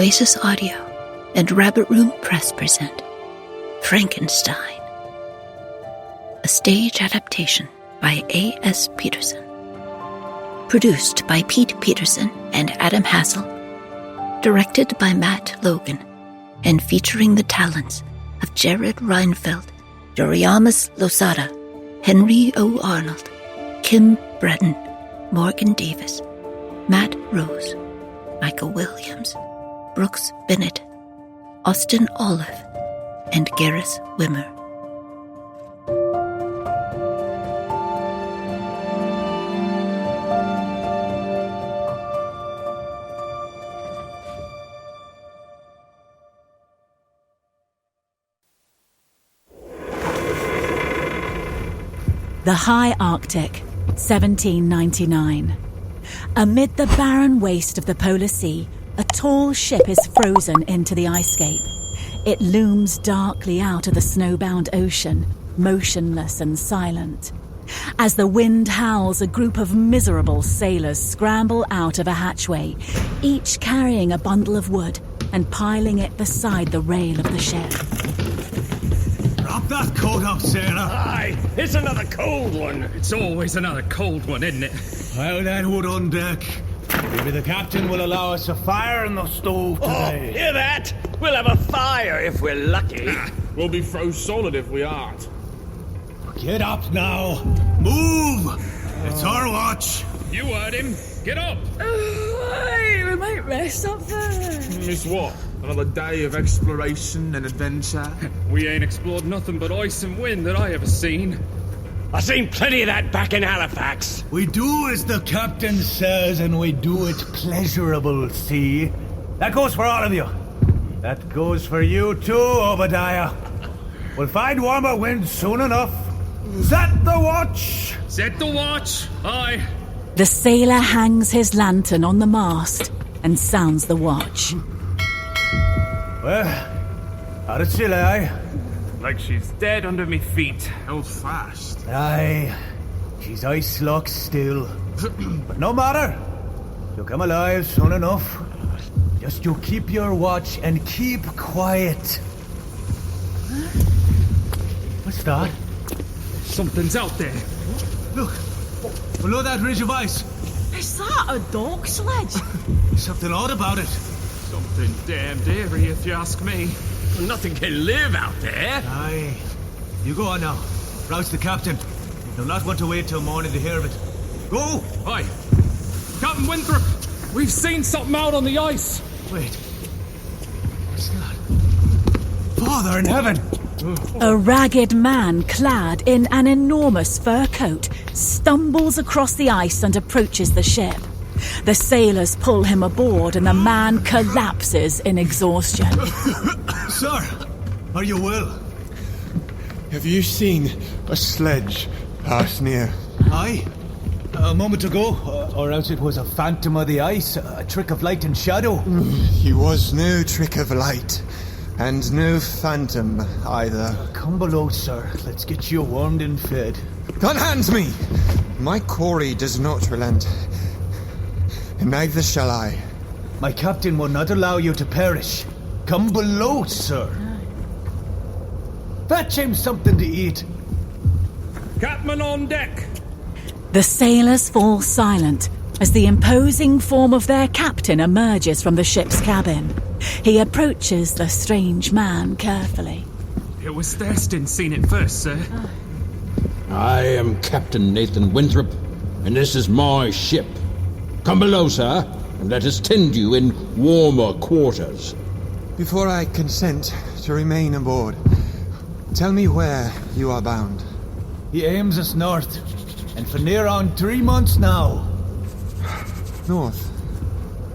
Oasis Audio and Rabbit Room Press present Frankenstein, a stage adaptation by A.S. Peterson. Produced by Pete Peterson and Adam Hassel. Directed by Matt Logan, and featuring the talents of Jared Reinfeldt, Doriamus Losada, Henry O. Arnold, Kim Breton, Morgan Davis, Matt Rose, Michael Williams, Brooks Bennett, Austin Olive, and Gareth Wimmer. The High Arctic, 1799. Amid the barren waste of the Polar Sea, a tall ship is frozen into the icescape. It looms darkly out of the snowbound ocean, motionless and silent. As the wind howls, a group of miserable sailors scramble out of a hatchway, each carrying a bundle of wood and piling it beside the rail of the ship. Drop that coat up, sailor. Aye, it's another cold one. It's always another cold one, isn't it? Pile that wood on deck. Maybe the captain will allow us a fire in the stove today. Oh, hear that? We'll have a fire if we're lucky. We'll be froze solid if we aren't. Get up now. Move. It's our watch. You heard him. Get up. Hey, we might rest up there. Miss what? Another day of exploration and adventure? We ain't explored nothing but ice and wind that I ever seen. I seen plenty of that back in Halifax. We do as the captain says, and we do it pleasurable, see? That goes for all of you. That goes for you too, Obadiah. We'll find warmer winds soon enough. Set the watch! Set the watch! Aye. The sailor hangs his lantern on the mast and sounds the watch. Well, how'd it still, aye? Like she's dead under me feet. Held fast. Aye, she's ice locked still. But no matter. You'll come alive soon enough. Just you keep your watch and keep quiet. What's that? Something's out there. Look, below that ridge of ice. Is that a dog sledge? Something odd about it. Something damned airy, if you ask me. Nothing can live out there. Aye. You go on now. Rouse the captain. You'll not want to wait till morning to hear of it. Go! Aye. Captain Winthrop, we've seen something out on the ice. Wait. What's that? Father in heaven! A ragged man clad in an enormous fur coat stumbles across the ice and approaches the ship. The sailors pull him aboard and the man collapses in exhaustion. Sir, are you well? Have you seen a sledge pass near? Aye. A moment ago, or else it was a phantom of the ice, a trick of light and shadow. He was no trick of light, and no phantom either. Come below, sir. Let's get you warmed and fed. Unhand me! My quarry does not relent, and neither shall I. My captain will not allow you to perish. Come below, sir. Fetch him something to eat. Captain on deck. The sailors fall silent as the imposing form of their captain emerges from the ship's cabin. He approaches the strange man carefully. It was Thurston seen it first, sir. I am Captain Nathan Winthrop, and this is my ship. Come below, sir, and let us tend you in warmer quarters. Before I consent to remain aboard, tell me where you are bound. He aims us north, and for near on 3 months now. North?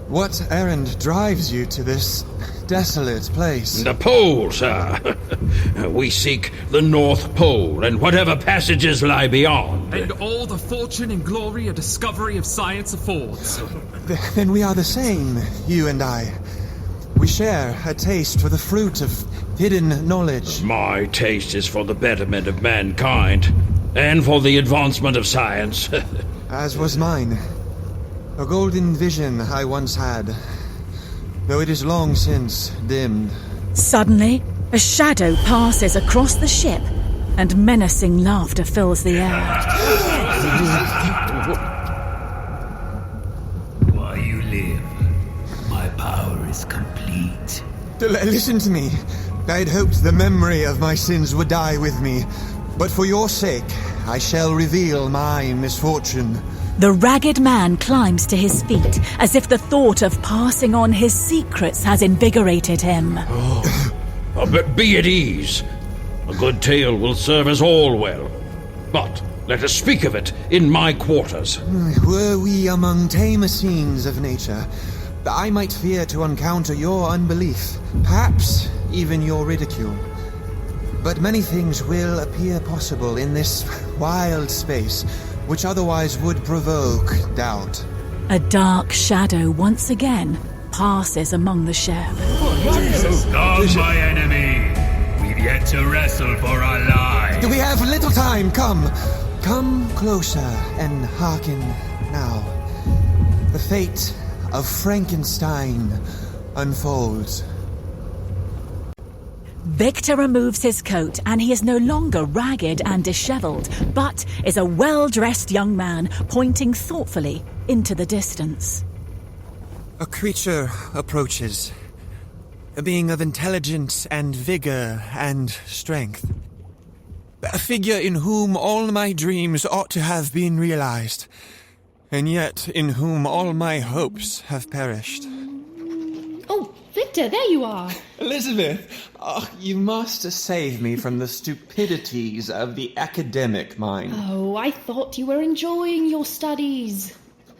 What errand drives you to this desolate place? The pole, sir. We seek the North Pole and whatever passages lie beyond. And all the fortune and glory a discovery of science affords. Then we are the same, you and I. We share a taste for the fruit of hidden knowledge. My taste is for the betterment of mankind, and for the advancement of science. As was mine. A golden vision I once had. though it is long since dimmed. Suddenly, a shadow passes across the ship, and menacing laughter fills the air. While you live, my power is complete. Listen to me. I'd hoped the memory of my sins would die with me, but for your sake, I shall reveal my misfortune. The ragged man climbs to his feet, as if the thought of passing on his secrets has invigorated him. But be at ease. A good tale will serve us all well. But let us speak of it in my quarters. Were we among tamer scenes of nature, I might fear to encounter your unbelief, perhaps even your ridicule. But many things will appear possible in this wild space, which otherwise would provoke doubt. A dark shadow once again passes among the ship. Come, my enemy. We've yet to wrestle for our lives. We have little time. Come closer and hearken now. The fate of Frankenstein unfolds. Victor removes his coat, and he is no longer ragged and dishevelled, but is a well-dressed young man pointing thoughtfully into the distance. A creature approaches, a being of intelligence and vigor and strength. A figure in whom all my dreams ought to have been realized, and yet in whom all my hopes have perished. Oh, Victor, there you are. Elizabeth, you must save me from the stupidities of the academic mind. Oh, I thought you were enjoying your studies.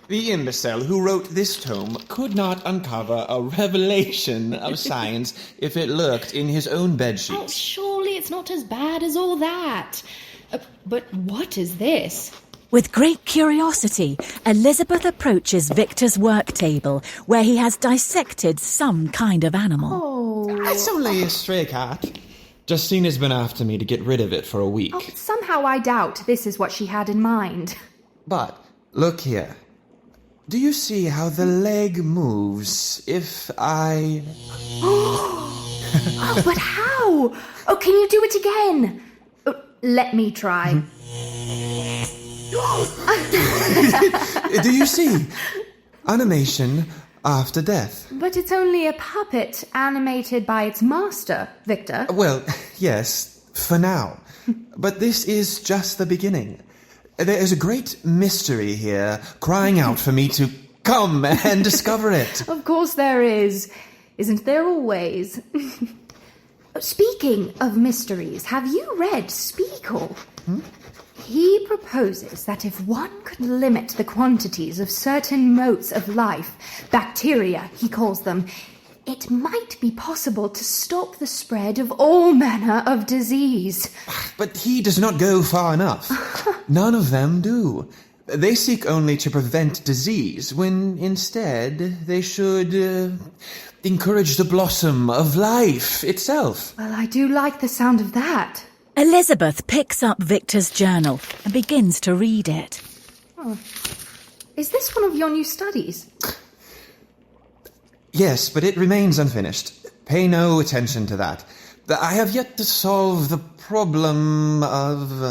The imbecile who wrote this tome could not uncover a revelation of science if it lurked in his own Oh, bedsheets. surely it's not as bad as all that. But what is this? With great curiosity, Elizabeth approaches Victor's work table, where he has dissected some kind of animal. Oh, It's only a stray cat. Justina's been after me to get rid of it for a week. Somehow I doubt this is what she had in mind. But, look here. Do you see how the leg moves if I... Oh, but how? Oh, can you do it again? Oh, let me try. Do you see? Animation after death. But it's only a puppet animated by its master, Victor. Well, yes, for now. But this is just the beginning. There is a great mystery here, crying out for me to come and discover it. Of course there is. Isn't there always? Speaking of mysteries, have you read Spiegel? He proposes that if one could limit the quantities of certain modes of life, bacteria, he calls them, it might be possible to stop the spread of all manner of disease. But he does not go far enough. None of them do. They seek only to prevent disease, when instead they should encourage the blossom of life itself. Well, I do like the sound of that. Elizabeth picks up Victor's journal and begins to read it. Oh. Is this one of your new studies? Yes, but it remains unfinished. Pay no attention to that. I have yet to solve the problem of...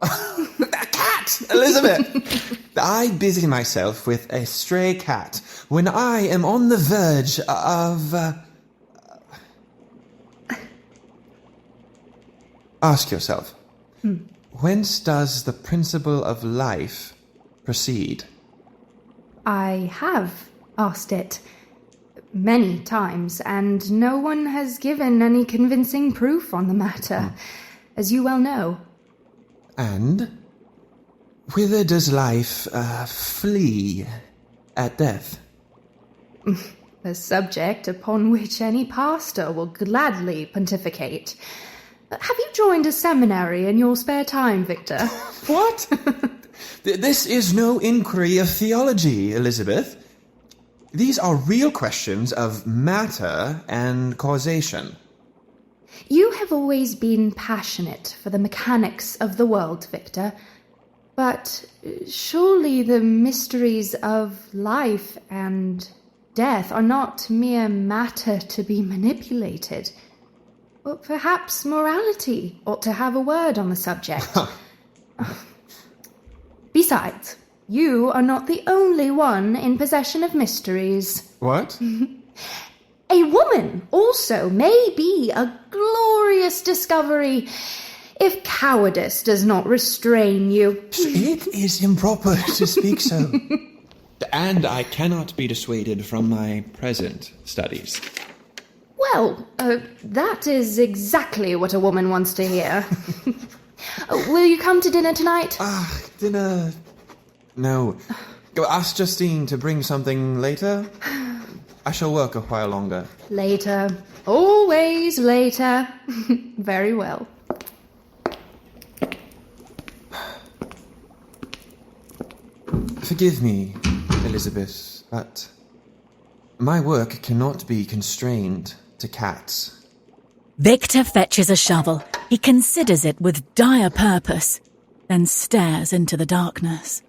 A cat! Elizabeth! I busy myself with a stray cat when I am on the verge of... Ask yourself, whence does the principle of life proceed? I have asked it many times, and no one has given any convincing proof on the matter, as you well know. And whither does life flee at death? A subject upon which any pastor will gladly pontificate. Have you joined a seminary in your spare time, Victor? What? This is no inquiry of theology, Elizabeth. These are real questions of matter and causation. You have always been passionate for the mechanics of the world, Victor. But surely the mysteries of life and death are not mere matter to be manipulated. But perhaps morality ought to have a word on the subject. Besides, you are not the only one in possession of mysteries. What? A woman also may be a glorious discovery if cowardice does not restrain you. It is improper to speak so. And I cannot be dissuaded from my present studies. Well, that is exactly what a woman wants to hear. Will you come to dinner tonight? Dinner... No. Go ask Justine to bring something later. I shall work a while longer. Later. Always later. Very well. Forgive me, Elizabeth, but my work cannot be constrained to cats. Victor fetches a shovel. He considers it with dire purpose, then stares into the darkness.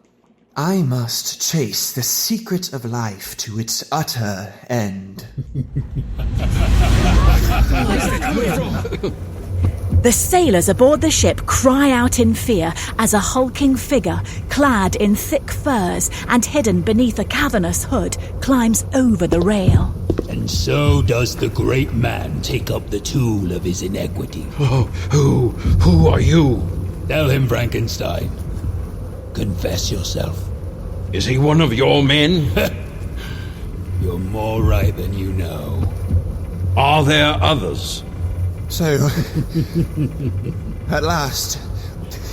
I must chase the secret of life to its utter end. The sailors aboard the ship cry out in fear as a hulking figure, clad in thick furs and hidden beneath a cavernous hood, climbs over the rail. And so does the great man take up the tool of his iniquity. Oh, who are you? Tell him, Frankenstein. Confess yourself. Is he one of your men? You're more right than you know. Are there others? So, at last,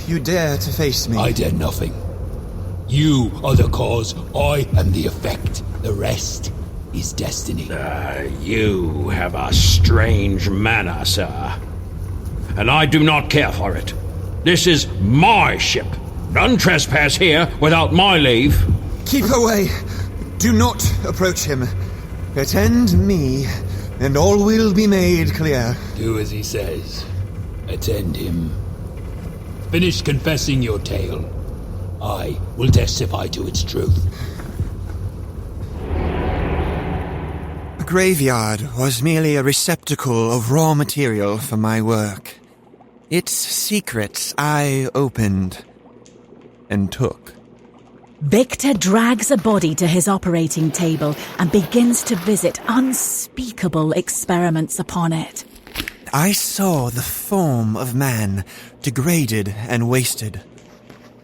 you dare to face me. I dare nothing. You are the cause, I am the effect. The rest is destiny. You have a strange manner, sir. And I do not care for it. This is my ship. None trespass here without my leave. Keep away. Do not approach him. Attend me, and all will be made clear. Do as he says. Attend him. Finish confessing your tale. I will testify to its truth. The graveyard was merely a receptacle of raw material for my work. Its secrets I opened and took. Victor drags a body to his operating table and begins to visit unspeakable experiments upon it. I saw the form of man degraded and wasted.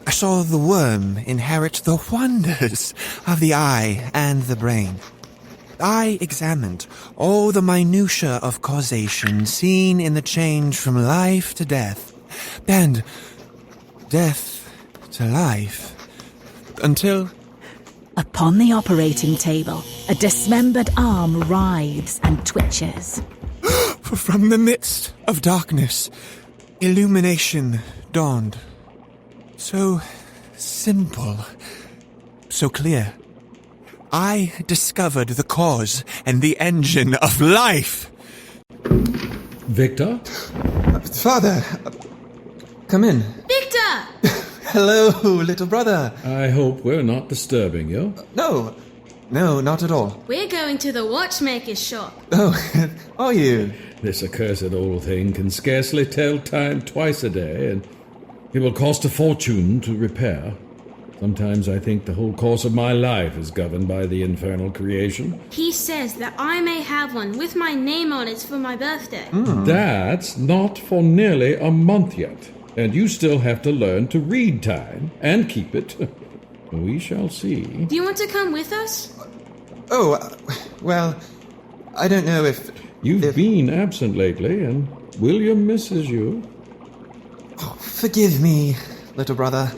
I saw the worm inherit the wonders of the eye and the brain. I examined all the minutiae of causation seen in the change from life to death, and death to life, until... Upon the operating table, a dismembered arm writhes and twitches. From the midst of darkness, illumination dawned. So simple, so clear. I discovered the cause and the engine of life. Victor? Father, come in. Victor! Hello, little brother. I hope we're not disturbing you. No, not at all. We're going to the watchmaker's shop. Oh, are you? This accursed old thing can scarcely tell time twice a day, and it will cost a fortune to repair. Sometimes I think the whole course of my life is governed by the infernal creation. He says that I may have one with my name on it for my birthday. That's not for nearly a month yet, and you still have to learn to read time and keep it. We shall see. Do you want to come with us? Oh, well, I don't know if... You've been absent lately, and William misses you. Oh, forgive me, little brother.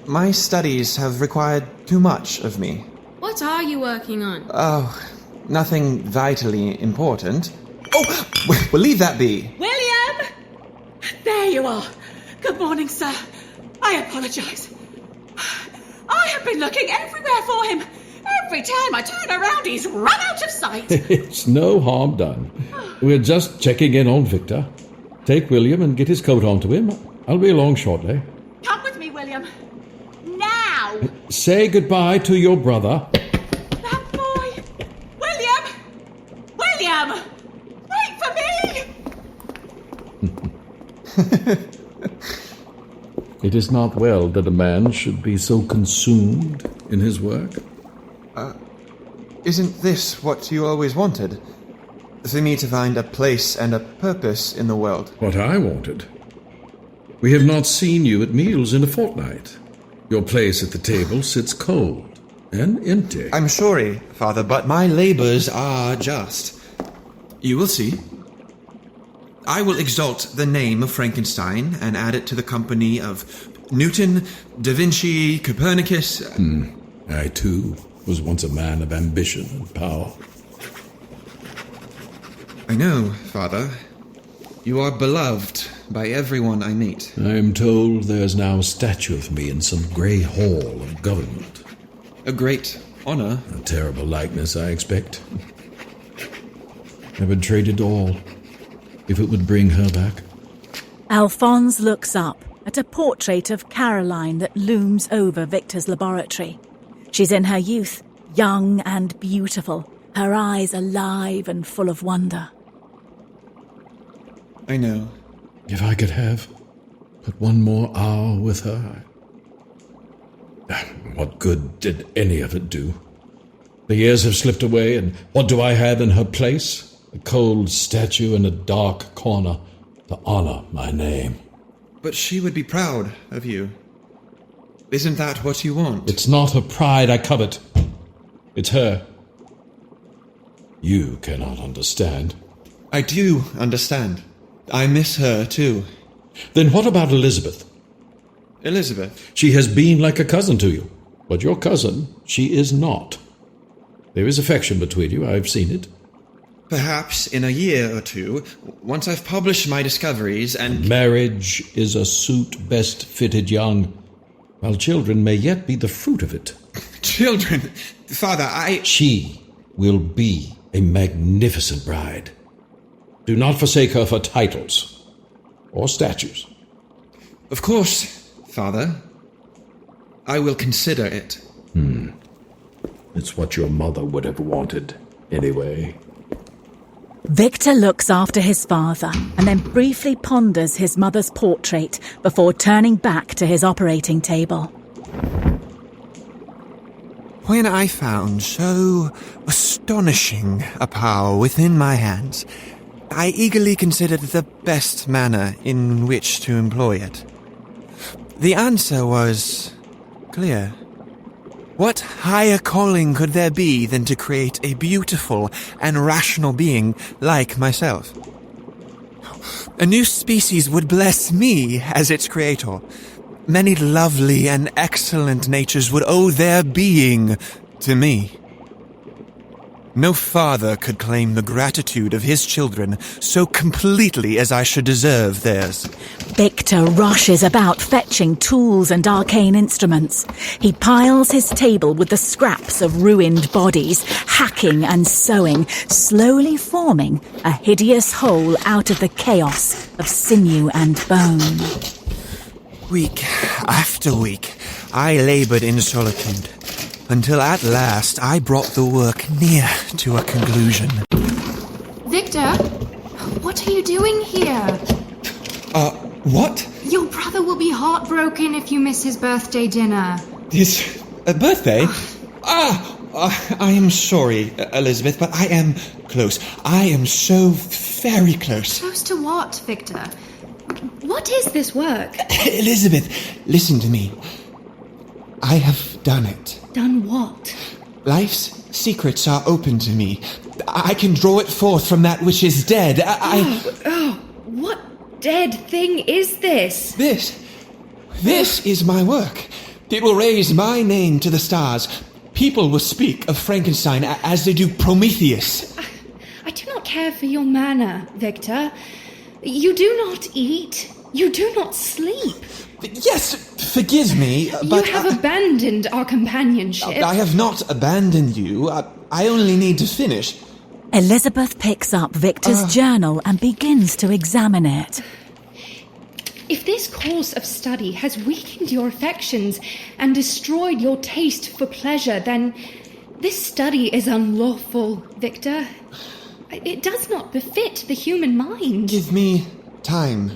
My studies have required too much of me. What are you working on? Oh, nothing vitally important. Oh, we'll leave that be. William! There you are. Good morning, sir. I apologise. I have been looking everywhere for him. Every time I turn around, he's run out of sight. It's no harm done. We're just checking in on Victor. Take William and get his coat onto him. I'll be along shortly. Come with me, William. Now! Say goodbye to your brother. That boy! William! Wait for me! It is not well that a man should be so consumed in his work. Isn't this what you always wanted? For me to find a place and a purpose in the world? What I wanted. We have not seen you at meals in a fortnight. Your place at the table sits cold and empty. I'm sorry, Father, but my labors are just. You will see. I will exalt the name of Frankenstein and add it to the company of Newton, Da Vinci, Copernicus. I, too, was once a man of ambition and power. I know, Father. You are beloved by everyone I meet. I am told there's now a statue of me in some grey hall of government. A great honor. A terrible likeness, I expect. I would trade it all if it would bring her back. Alphonse looks up at a portrait of Caroline that looms over Victor's laboratory. She's in her youth, young and beautiful, her eyes alive and full of wonder. I know. If I could have but one more hour with her. What good did any of it do? The years have slipped away, and what do I have in her place? A cold statue in a dark corner to honor my name. But she would be proud of you. Isn't that what you want? It's not her pride I covet. It's her. You cannot understand. I do understand. I miss her, too. Then what about Elizabeth? Elizabeth? She has been like a cousin to you. But your cousin, she is not. There is affection between you, I've seen it. Perhaps in a year or two, once I've published my discoveries and... Marriage is a suit best fitted young, while children may yet be the fruit of it. Children? Father, She will be a magnificent bride. Do not forsake her for titles or statues. Of course, Father. I will consider it. It's what your mother would have wanted, anyway. Victor looks after his father and then briefly ponders his mother's portrait before turning back to his operating table. When I found so astonishing a power within my hands, I eagerly considered the best manner in which to employ it. The answer was clear. What higher calling could there be than to create a beautiful and rational being like myself? A new species would bless me as its creator. Many lovely and excellent natures would owe their being to me. No father could claim the gratitude of his children so completely as I should deserve theirs. Victor rushes about fetching tools and arcane instruments. He piles his table with the scraps of ruined bodies, hacking and sewing, slowly forming a hideous whole out of the chaos of sinew and bone. Week after week, I labored in solitude, until at last I brought the work near to a conclusion. Victor, what are you doing here? What? Your brother will be heartbroken if you miss his birthday dinner. His birthday? I am sorry, Elizabeth, but I am close. I am so very close. Close to what, Victor? What is this work? Elizabeth, listen to me. I have done it. Done what? Life's secrets are open to me. I can draw it forth from that which is dead. What dead thing is this? This is my work. It will raise my name to the stars. People will speak of Frankenstein as they do Prometheus. I do not care for your manner, Victor. You do not eat. You do not sleep. Yes, forgive me, but... You have abandoned our companionship. I have not abandoned you. I only need to finish. Elizabeth picks up Victor's journal and begins to examine it. If this course of study has weakened your affections and destroyed your taste for pleasure, then this study is unlawful, Victor. It does not befit the human mind. Give me time,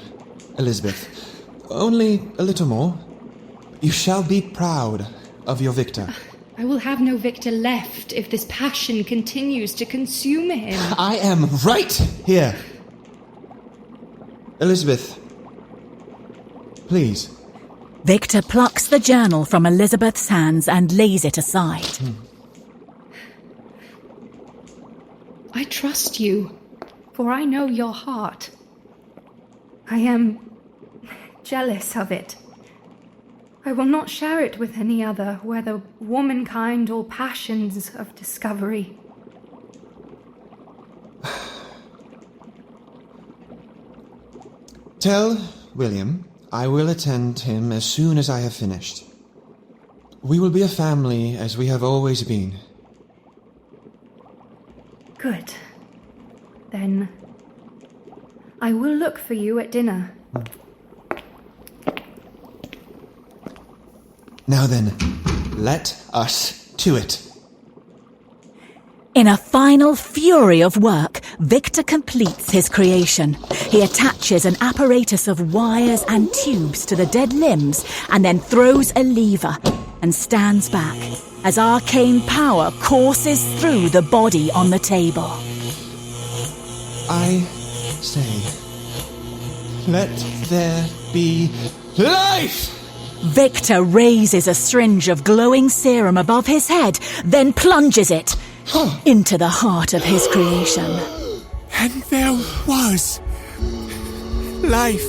Elizabeth. Only a little more. You shall be proud of your Victor. I will have no Victor left if this passion continues to consume him. I am right here. Elizabeth, please. Victor plucks the journal from Elizabeth's hands and lays it aside. I trust you, for I know your heart. I am jealous of it. I will not share it with any other, whether womankind or passions of discovery. Tell William I will attend him as soon as I have finished. We will be a family as we have always been. Good. Then I will look for you at dinner. Now then, let us to it. In a final fury of work, Victor completes his creation. He attaches an apparatus of wires and tubes to the dead limbs and then throws a lever and stands back as arcane power courses through the body on the table. I say, let there be life! Victor raises a syringe of glowing serum above his head, then plunges it into the heart of his creation. And there was life.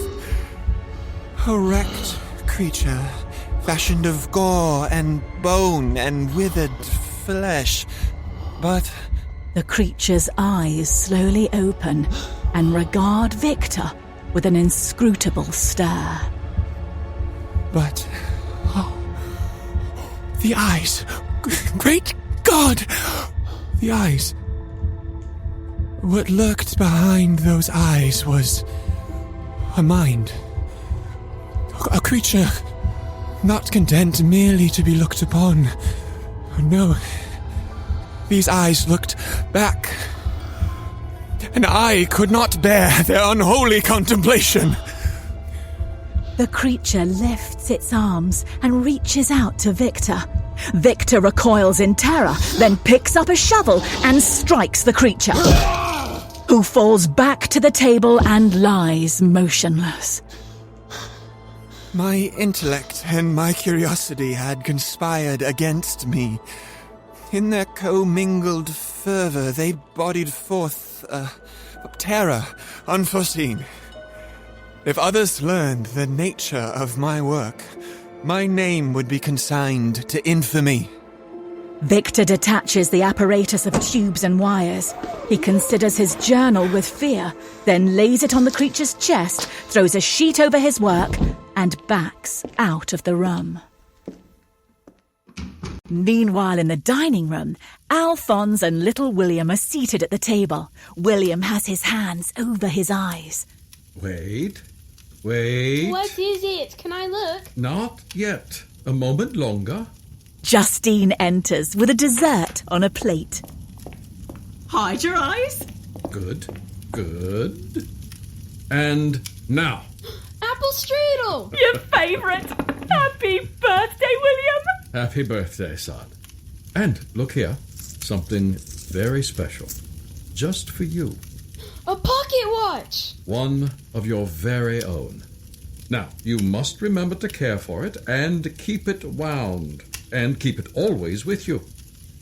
A wrecked creature, fashioned of gore and bone and withered flesh. But the creature's eyes slowly open and regard Victor with an inscrutable stare. But the eyes. Great God! The eyes. What lurked behind those eyes was a mind. A creature not content merely to be looked upon. No. These eyes looked back, and I could not bear their unholy contemplation. The creature lifts its arms and reaches out to Victor. Victor recoils in terror, then picks up a shovel and strikes the creature, who falls back to the table and lies motionless. My intellect and my curiosity had conspired against me. In their commingled fervour, they bodied forth a terror unforeseen. If others learned the nature of my work, my name would be consigned to infamy. Victor detaches the apparatus of tubes and wires. He considers his journal with fear, then lays it on the creature's chest, throws a sheet over his work, and backs out of the room. Meanwhile, in the dining room, Alphonse and little William are seated at the table. William has his hands over his eyes. Wait. What is it? Can I look? Not yet. A moment longer. Justine enters with a dessert on a plate. Hide your eyes. Good. And now. Apple strudel! Your favourite. Happy birthday, William. Happy birthday, son. And look here. Something very special. Just for you. A pocket watch! One of your very own. Now, you must remember to care for it and keep it wound. And keep it always with you.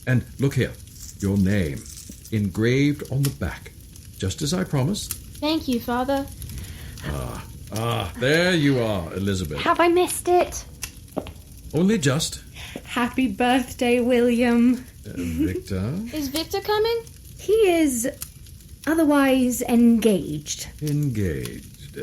And look here. Your name. Engraved on the back. Just as I promised. Thank you, Father. There you are, Elizabeth. Have I missed it? Only just. Happy birthday, William. Victor? Is Victor coming? He is otherwise engaged. Engaged.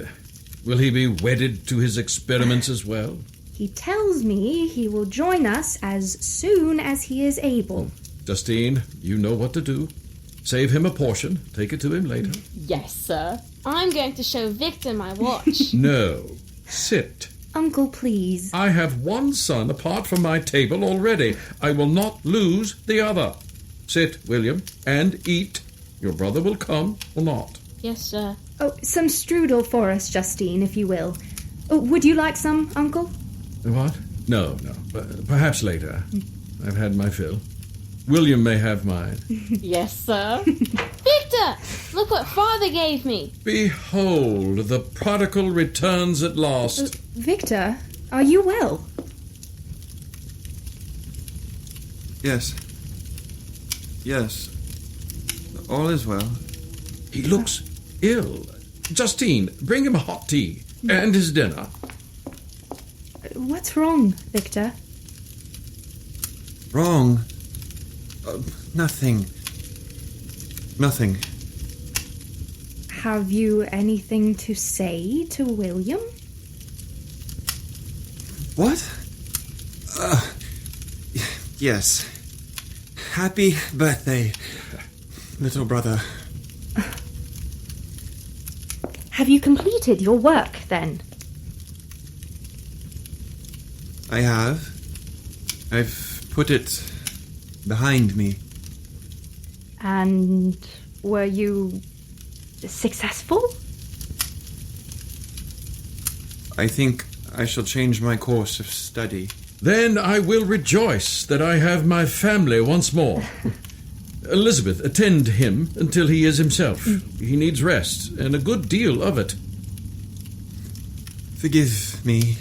Will he be wedded to his experiments as well? He tells me he will join us as soon as he is able. Justine, you know what to do. Save him a portion. Take it to him later. Yes, sir. I'm going to show Victor my watch. No. Sit. Uncle, please. I have one son apart from my table already. I will not lose the other. Sit, William, and eat. Your brother will come or not. Yes, sir. Oh, some strudel for us, Justine, if you will. Oh, would you like some, Uncle? What? No. Perhaps later. I've had my fill. William may have mine. Yes, sir. Victor! Look what Father gave me. Behold, the prodigal returns at last. Victor, are you well? Yes. All is well. He looks ill. Justine, bring him hot tea and his dinner. What's wrong, Victor? Wrong? Nothing. Have you anything to say to William? What? Yes. Happy birthday, little brother. Have you completed your work, then? I have. I've put it behind me. And were you successful? I think I shall change my course of study. Then I will rejoice that I have my family once more. Elizabeth, attend him until he is himself. He needs rest, and a good deal of it. Forgive me.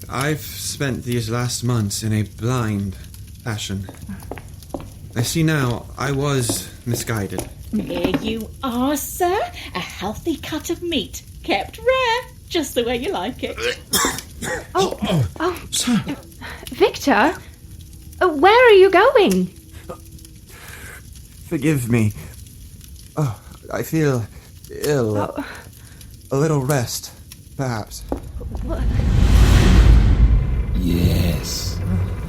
I've spent these last months in a blind fashion. I see now I was misguided. Here you are, sir. A healthy cut of meat, kept rare, just the way you like it. Sir. Victor, where are you going? Forgive me. I feel ill. A little rest, perhaps. What? Yes.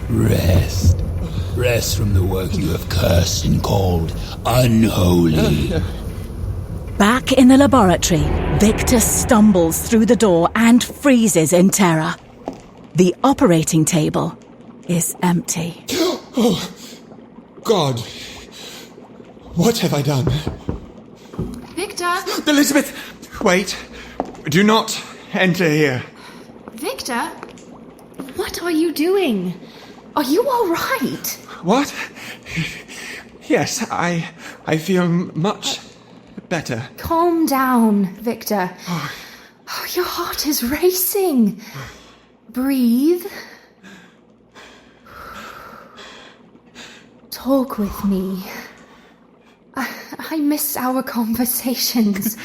Rest. Rest from the work you have cursed and called unholy. Back in the laboratory, Victor stumbles through the door and freezes in terror. The operating table is empty. Oh, God. What have I done? Victor! Elizabeth! Wait. Do not enter here. Victor? What are you doing? Are you all right? What? Yes, I feel much better. Calm down, Victor. Your heart is racing. Breathe. Talk with me. I miss our conversations.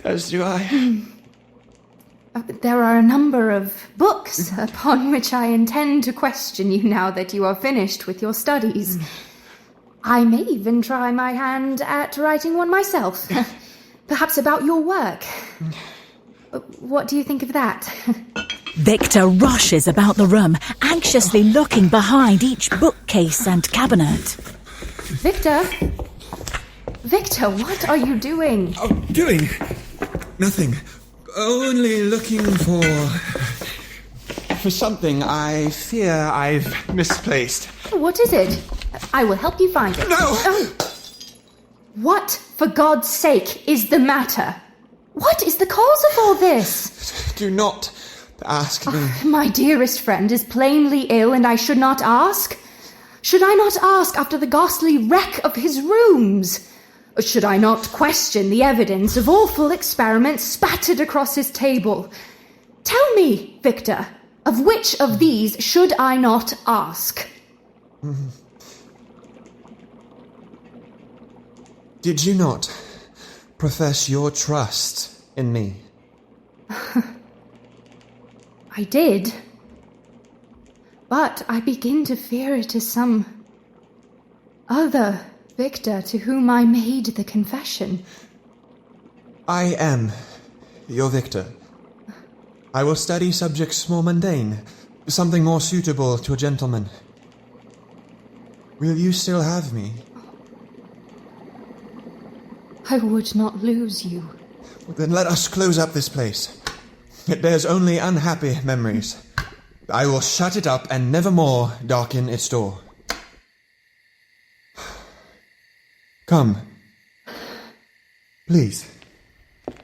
As do I. There are a number of books upon which I intend to question you now that you are finished with your studies. I may even try my hand at writing one myself. Perhaps about your work. What do you think of that? Victor rushes about the room, anxiously looking behind each bookcase and cabinet. Victor? Victor, what are you doing? Doing? Nothing. Only looking for something I fear I've misplaced. What is it? I will help you find it. No! Oh. What, for God's sake, is the matter? What is the cause of all this? Do not ask me. My dearest friend is plainly ill, and I should not ask? Should I not ask after the ghastly wreck of his rooms? Or should I not question the evidence of awful experiments spattered across his table? Tell me, Victor, of which of these should I not ask? Did you not profess your trust in me? I did. But I begin to fear it is some other Victor to whom I made the confession. I am your Victor. I will study subjects more mundane, something more suitable to a gentleman. Will you still have me? I would not lose you. Then let us close up this place. It bears only unhappy memories. I will shut it up and never more darken its door. Come. Please.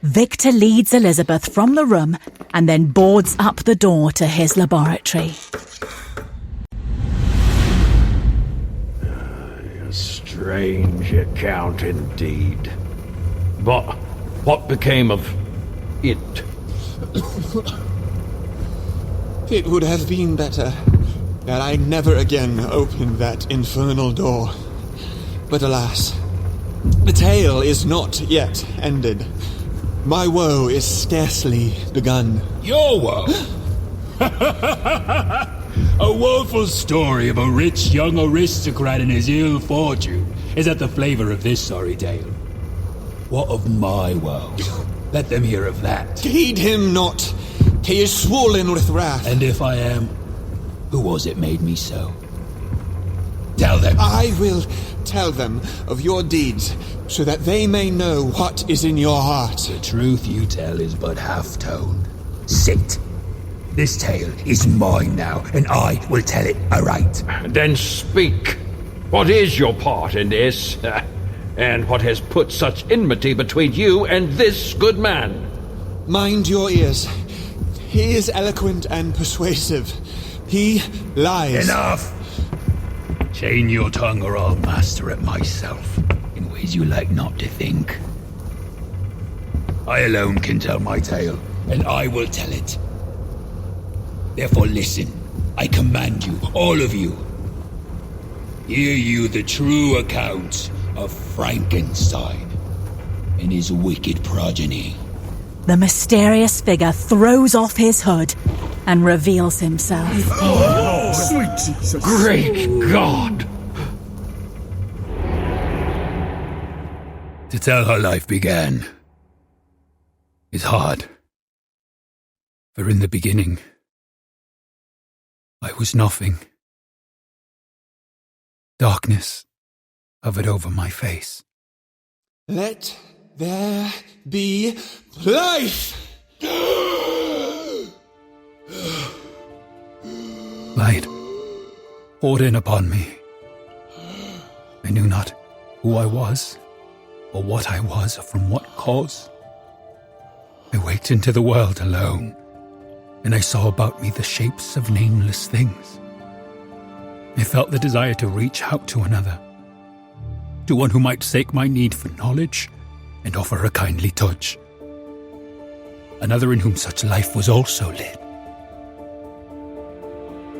Victor leads Elizabeth from the room and then boards up the door to his laboratory. A strange account indeed. But what became of it? It would have been better that I never again opened that infernal door. But alas, the tale is not yet ended. My woe is scarcely begun. Your woe? A woeful story of a rich young aristocrat and his ill fortune is at the flavour of this sorry tale. What of my woe? Let them hear of that. Heed him not. He is swollen with wrath. And if I am, who was it made me so? Tell them. I will tell them of your deeds, so that they may know what is in your heart. The truth you tell is but half-told. Sit. This tale is mine now, and I will tell it aright. Then speak. What is your part in this? And what has put such enmity between you and this good man? Mind your ears. He is eloquent and persuasive. He lies. Enough! Chain your tongue or I'll master it myself, in ways you like not to think. I alone can tell my tale, and I will tell it. Therefore listen, I command you, all of you. Hear you the true account of Frankenstein and his wicked progeny. The mysterious figure throws off his hood and reveals himself. Oh, sweet Jesus. Great God! To tell how life began is hard. For in the beginning, I was nothing. Darkness hovered over my face. Let there be life! Light poured in upon me. I knew not who I was, or what I was, or from what cause. I waked into the world alone, and I saw about me the shapes of nameless things. I felt the desire to reach out to another, to one who might sate my need for knowledge and offer a kindly touch. Another in whom such life was also lit.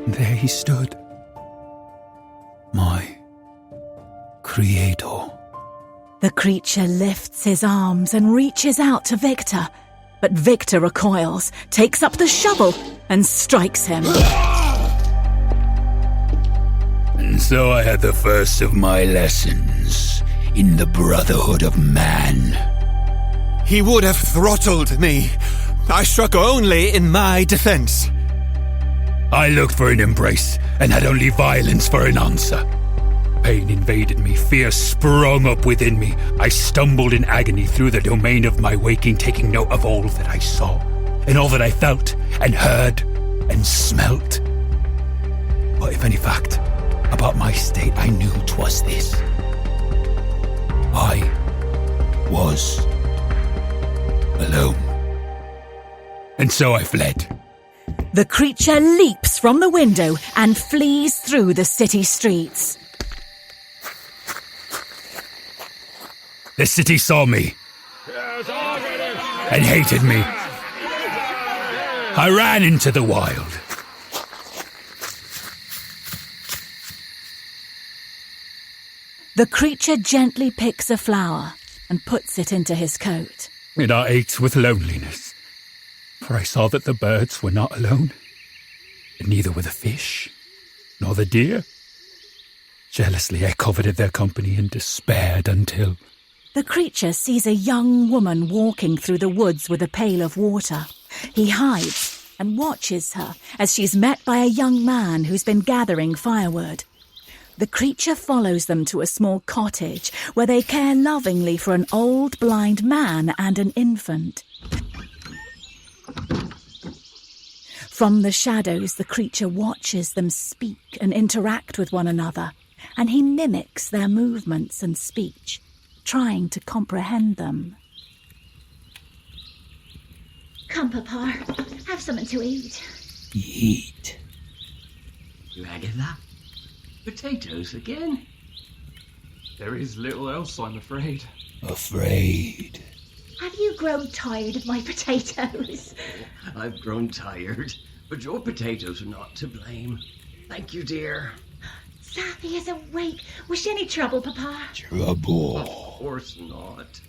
And there he stood, my creator. The creature lifts his arms and reaches out to Victor, but Victor recoils, takes up the shovel, and strikes him. And so I had the first of my lessons in the brotherhood of man. He would have throttled me. I struck only in my defense. I looked for an embrace and had only violence for an answer. Pain invaded me, fear sprung up within me. I stumbled in agony through the domain of my waking, taking note of all that I saw, and all that I felt, and heard, and smelt. But if any fact about my state I knew 'twas this. I was alone. And so I fled. The creature leaps from the window and flees through the city streets. The city saw me and hated me. I ran into the wild. The creature gently picks a flower and puts it into his coat. And I ached with loneliness, for I saw that the birds were not alone, and neither were the fish, nor the deer. Jealously I coveted their company and despaired until... The creature sees a young woman walking through the woods with a pail of water. He hides and watches her as she's met by a young man who's been gathering firewood. The creature follows them to a small cottage where they care lovingly for an old blind man and an infant. From the shadows, the creature watches them speak and interact with one another, and he mimics their movements and speech. trying to comprehend them. Come, Papa, have something to eat. Eat. You Agatha? Potatoes again? There is little else, I'm afraid. Afraid. Have you grown tired of my potatoes? I've grown tired, but your potatoes are not to blame. Thank you, dear. Sappy is awake. Was she any trouble, Papa? Trouble. Of course not.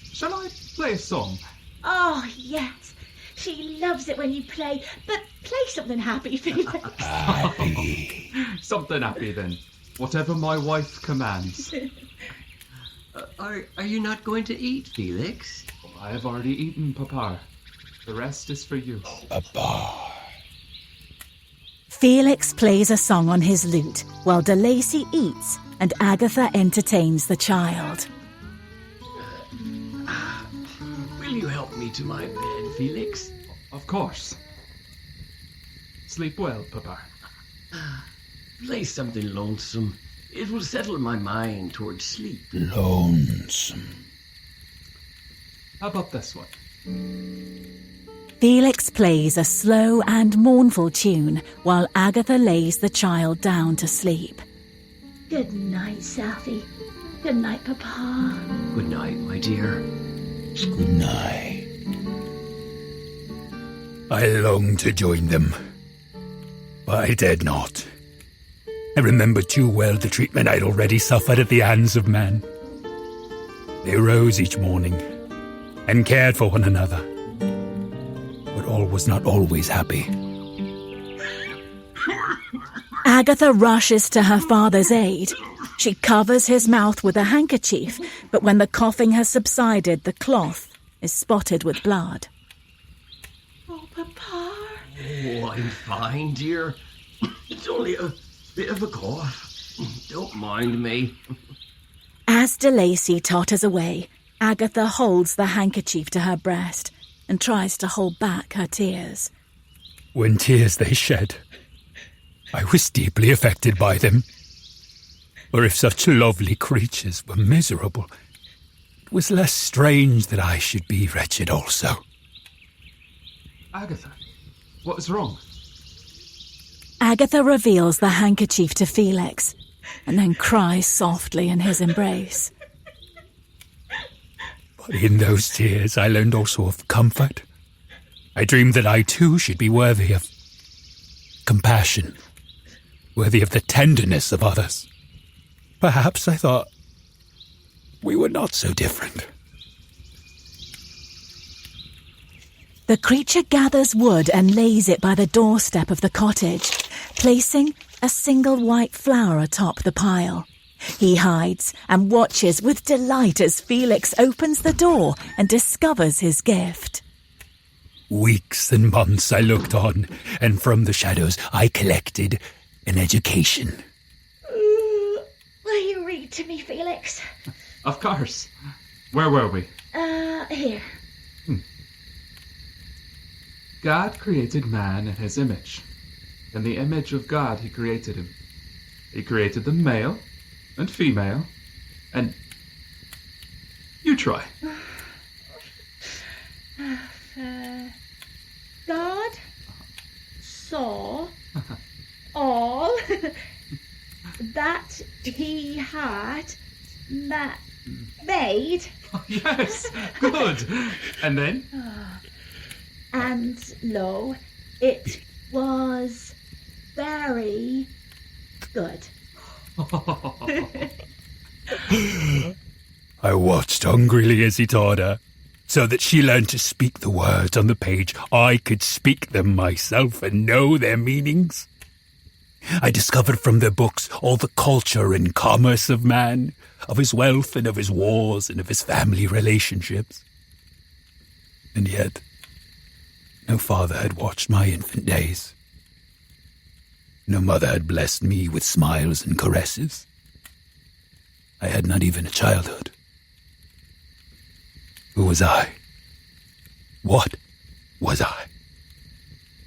Shall I play a song? Oh, yes. She loves it when you play, but play something happy, Felix. Happy. Something happy, then. Whatever my wife commands. Are you not going to eat, Felix? I have already eaten, Papa. The rest is for you. Papa. Felix plays a song on his lute while De Lacy eats and Agatha entertains the child. Will you help me to my bed, Felix? Of course. Sleep well, Papa. Play something lonesome. It will settle my mind towards sleep. Lonesome. How about this one? Felix plays a slow and mournful tune while Agatha lays the child down to sleep. Good night, Sappy. Good night, Papa. Good night, my dear. Good night. I longed to join them, but I dared not. I remember too well the treatment I'd already suffered at the hands of men. They rose each morning and cared for one another, but all was not always happy. Agatha rushes to her father's aid. She covers his mouth with a handkerchief, but when the coughing has subsided, the cloth is spotted with blood. Oh, Papa. Oh, I'm fine, dear. It's only a bit of a cough. Don't mind me. As De Lacy totters away, Agatha holds the handkerchief to her breast and tries to hold back her tears. When tears they shed, I was deeply affected by them. For if such lovely creatures were miserable, it was less strange that I should be wretched also. Agatha, what is wrong? Agatha reveals the handkerchief to Felix and then cries softly in his embrace. But in those tears I learned also of comfort. I dreamed that I too should be worthy of compassion, worthy of the tenderness of others. Perhaps I thought we were not so different. The creature gathers wood and lays it by the doorstep of the cottage, placing a single white flower atop the pile. He hides and watches with delight as Felix opens the door and discovers his gift. Weeks and months I looked on, and from the shadows I collected an education. Will you read to me, Felix? Of course. Where were we? Here. God created man in his image. In the image of God he created him. He created them male and female, and... You try. God saw all that he had made. Oh, yes, good. And then? And lo, it was very good. I watched hungrily as he taught her, so that she learned to speak the words on the page. I could speak them myself and know their meanings. I discovered from their books all the culture and commerce of man, of his wealth and of his wars and of his family relationships. And yet, no father had watched my infant days. No mother had blessed me with smiles and caresses. I had not even a childhood. Who was I? What was I?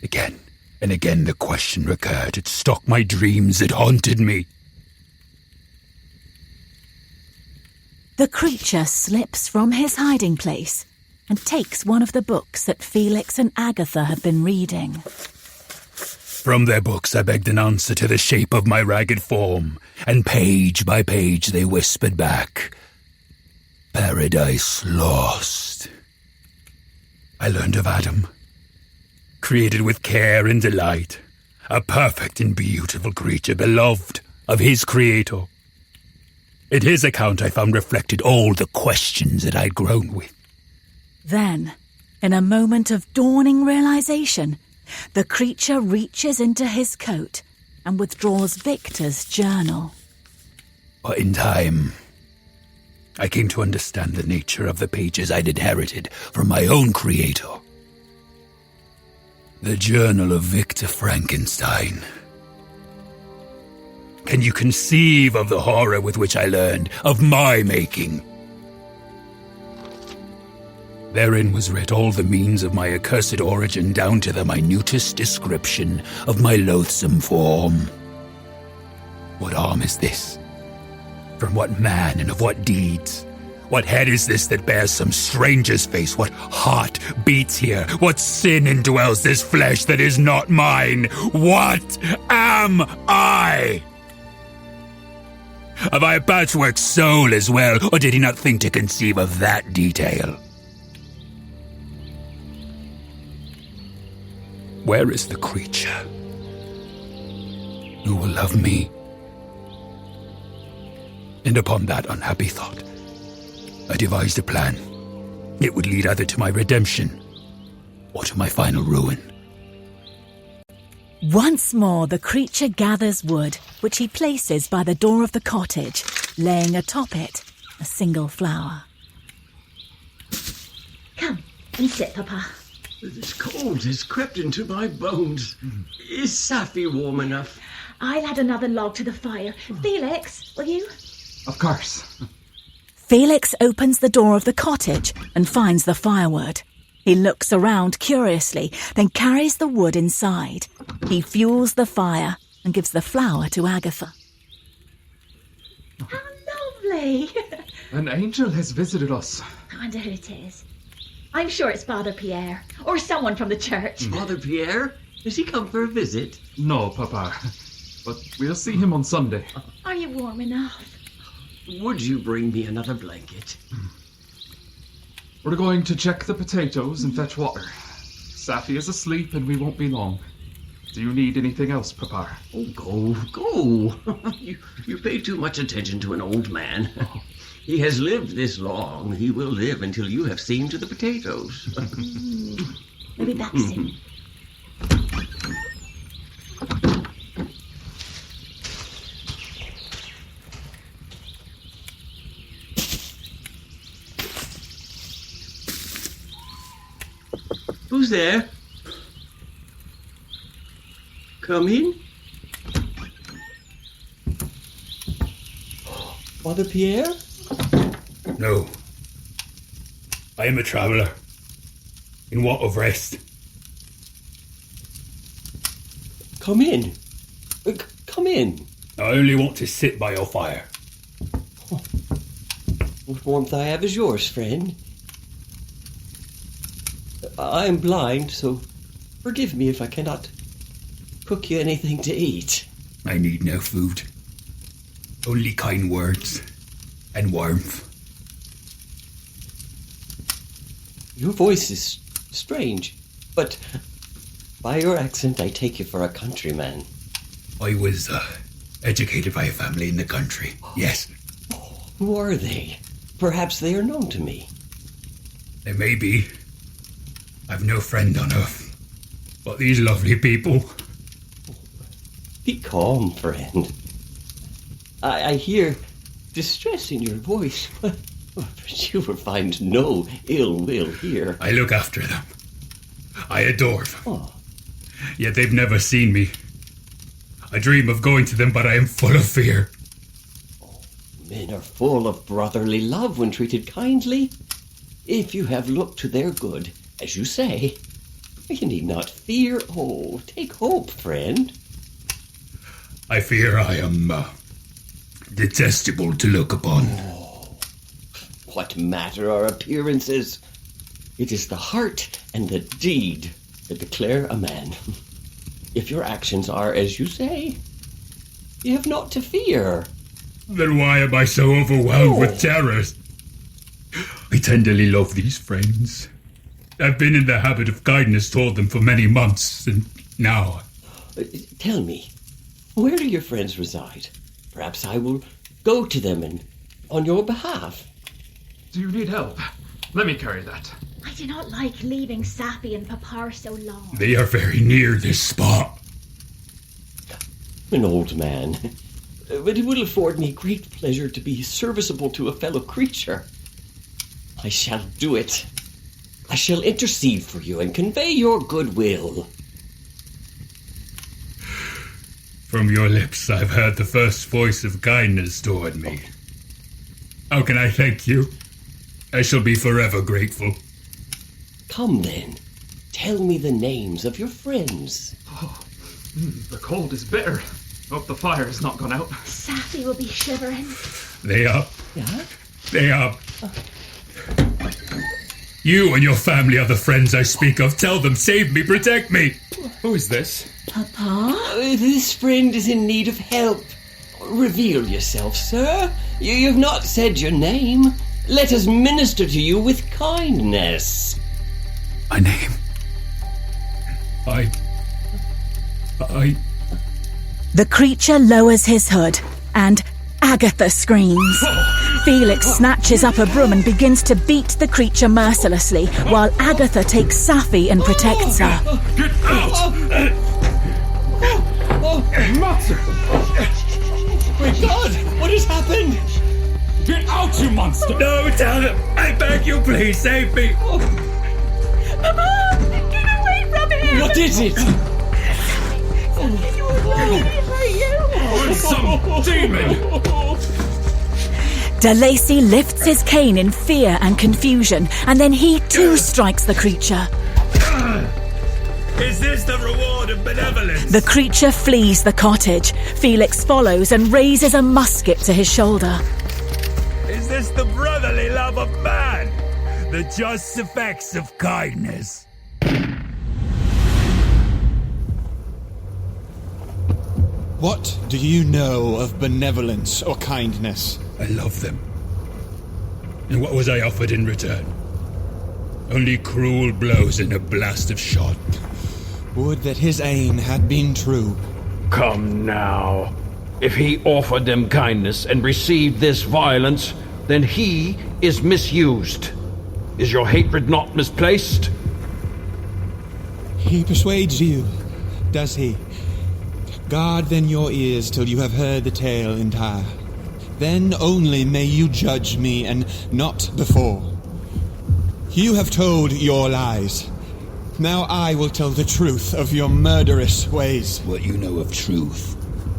Again and again the question recurred. It stalked my dreams. It haunted me. The creature slips from his hiding place and takes one of the books that Felix and Agatha have been reading. From their books I begged an answer to the shape of my ragged form, and page by page they whispered back, "Paradise lost." I learned of Adam, created with care and delight, a perfect and beautiful creature beloved of his creator. In his account I found reflected all the questions that I'd grown with. Then, in a moment of dawning realization, the creature reaches into his coat and withdraws Victor's journal. But in time, I came to understand the nature of the pages I'd inherited from my own creator. The journal of Victor Frankenstein. Can you conceive of the horror with which I learned of my making? Therein was writ all the means of my accursed origin, down to the minutest description of my loathsome form. What arm is this? From what man and of what deeds? What head is this that bears some stranger's face? What heart beats here? What sin indwells this flesh that is not mine? What am I? Have I a patchwork soul as well, or did he not think to conceive of that detail? Where is the creature who will love me? And upon that unhappy thought, I devised a plan. It would lead either to my redemption or to my final ruin. Once more the creature gathers wood, which he places by the door of the cottage, laying atop it a single flower. Come and sit, Papa. This cold has crept into my bones. Is Safi warm enough? I'll add another log to the fire. Felix, will you? Of course. Felix opens the door of the cottage and finds the firewood. He looks around curiously, then carries the wood inside. He fuels the fire and gives the flower to Agatha. How lovely! An angel has visited us. I wonder who it is. I'm sure it's Father Pierre, or someone from the church. Father Pierre? Has he come for a visit? No, Papa. But we'll see him on Sunday. Are you warm enough? Would you bring me another blanket? We're going to check the potatoes and fetch water. Safi is asleep and we won't be long. Do you need anything else, Papa? Oh, go. You pay too much attention to an old man. He has lived this long. He will live until you have seen to the potatoes. We'll be back soon. Who's there? Come in. Father Pierre? No. I am a traveller, in want of rest. Come in. Come in. I only want to sit by your fire. What warmth I have is yours, friend. I am blind, so forgive me if I cannot cook you anything to eat. I need no food. Only kind words and warmth. Your voice is strange, but by your accent I take you for a countryman. I was educated by a family in the country, yes. Who are they? Perhaps they are known to me. They may be. I've no friend on earth but these lovely people. Be calm, friend. I hear distress in your voice, but you will find no ill will here. I look after them. I adore them. Oh. Yet they've never seen me. I dream of going to them, but I am full of fear. Men are full of brotherly love when treated kindly. If you have looked to their good, as you say, you need not fear. Oh, take hope, friend. I fear I am detestable to look upon. Oh, What matter our appearances? It is the heart and the deed that declare a man. If your actions are as you say, you have naught to fear. Then why am I so overwhelmed with terror? I tenderly love these friends. I've been in the habit of kindness toward them for many months, and now... Tell me, where do your friends reside? Perhaps I will go to them and on your behalf. Do you need help? Let me carry that. I do not like leaving Sappy and Papa so long. They are very near this spot. An old man. But it will afford me great pleasure to be serviceable to a fellow creature. I shall do it. I shall intercede for you and convey your goodwill. From your lips I've heard the first voice of kindness toward me. How can I thank you? I shall be forever grateful. Come then. Tell me the names of your friends. The cold is bitter. Hope the fire has not gone out. Sappy will be shivering. They are. Yeah? They are. You and your family are the friends I speak of. Tell them, save me, protect me. Who is this? Papa? This friend is in need of help. Reveal yourself, sir. You've not said your name. Let us minister to you with kindness. My name? I... The creature lowers his hood, and Agatha screams. Felix snatches up a broom and begins to beat the creature mercilessly, while Agatha takes Sappy and protects her. Get out! Monster! My God! What has happened? Get out, you monster! No, Dad! I beg you, please, save me! Papa! Get away from him! What is it? Some demon! De Lacy lifts his cane in fear and confusion, and then he too strikes the creature. Is this the reward of benevolence? The creature flees the cottage. Felix follows and raises a musket to his shoulder. Is this the brotherly love of man? The just effects of kindness? What do you know of benevolence or kindness? I love them. And what was I offered in return? Only cruel blows and a blast of shot. Would that his aim had been true. Come now. If he offered them kindness and received this violence, then he is misused. Is your hatred not misplaced? He persuades you, does he? Guard then your ears till you have heard the tale entire. Then only may you judge me, and not before. You have told your lies. Now I will tell the truth of your murderous ways. What you know of truth,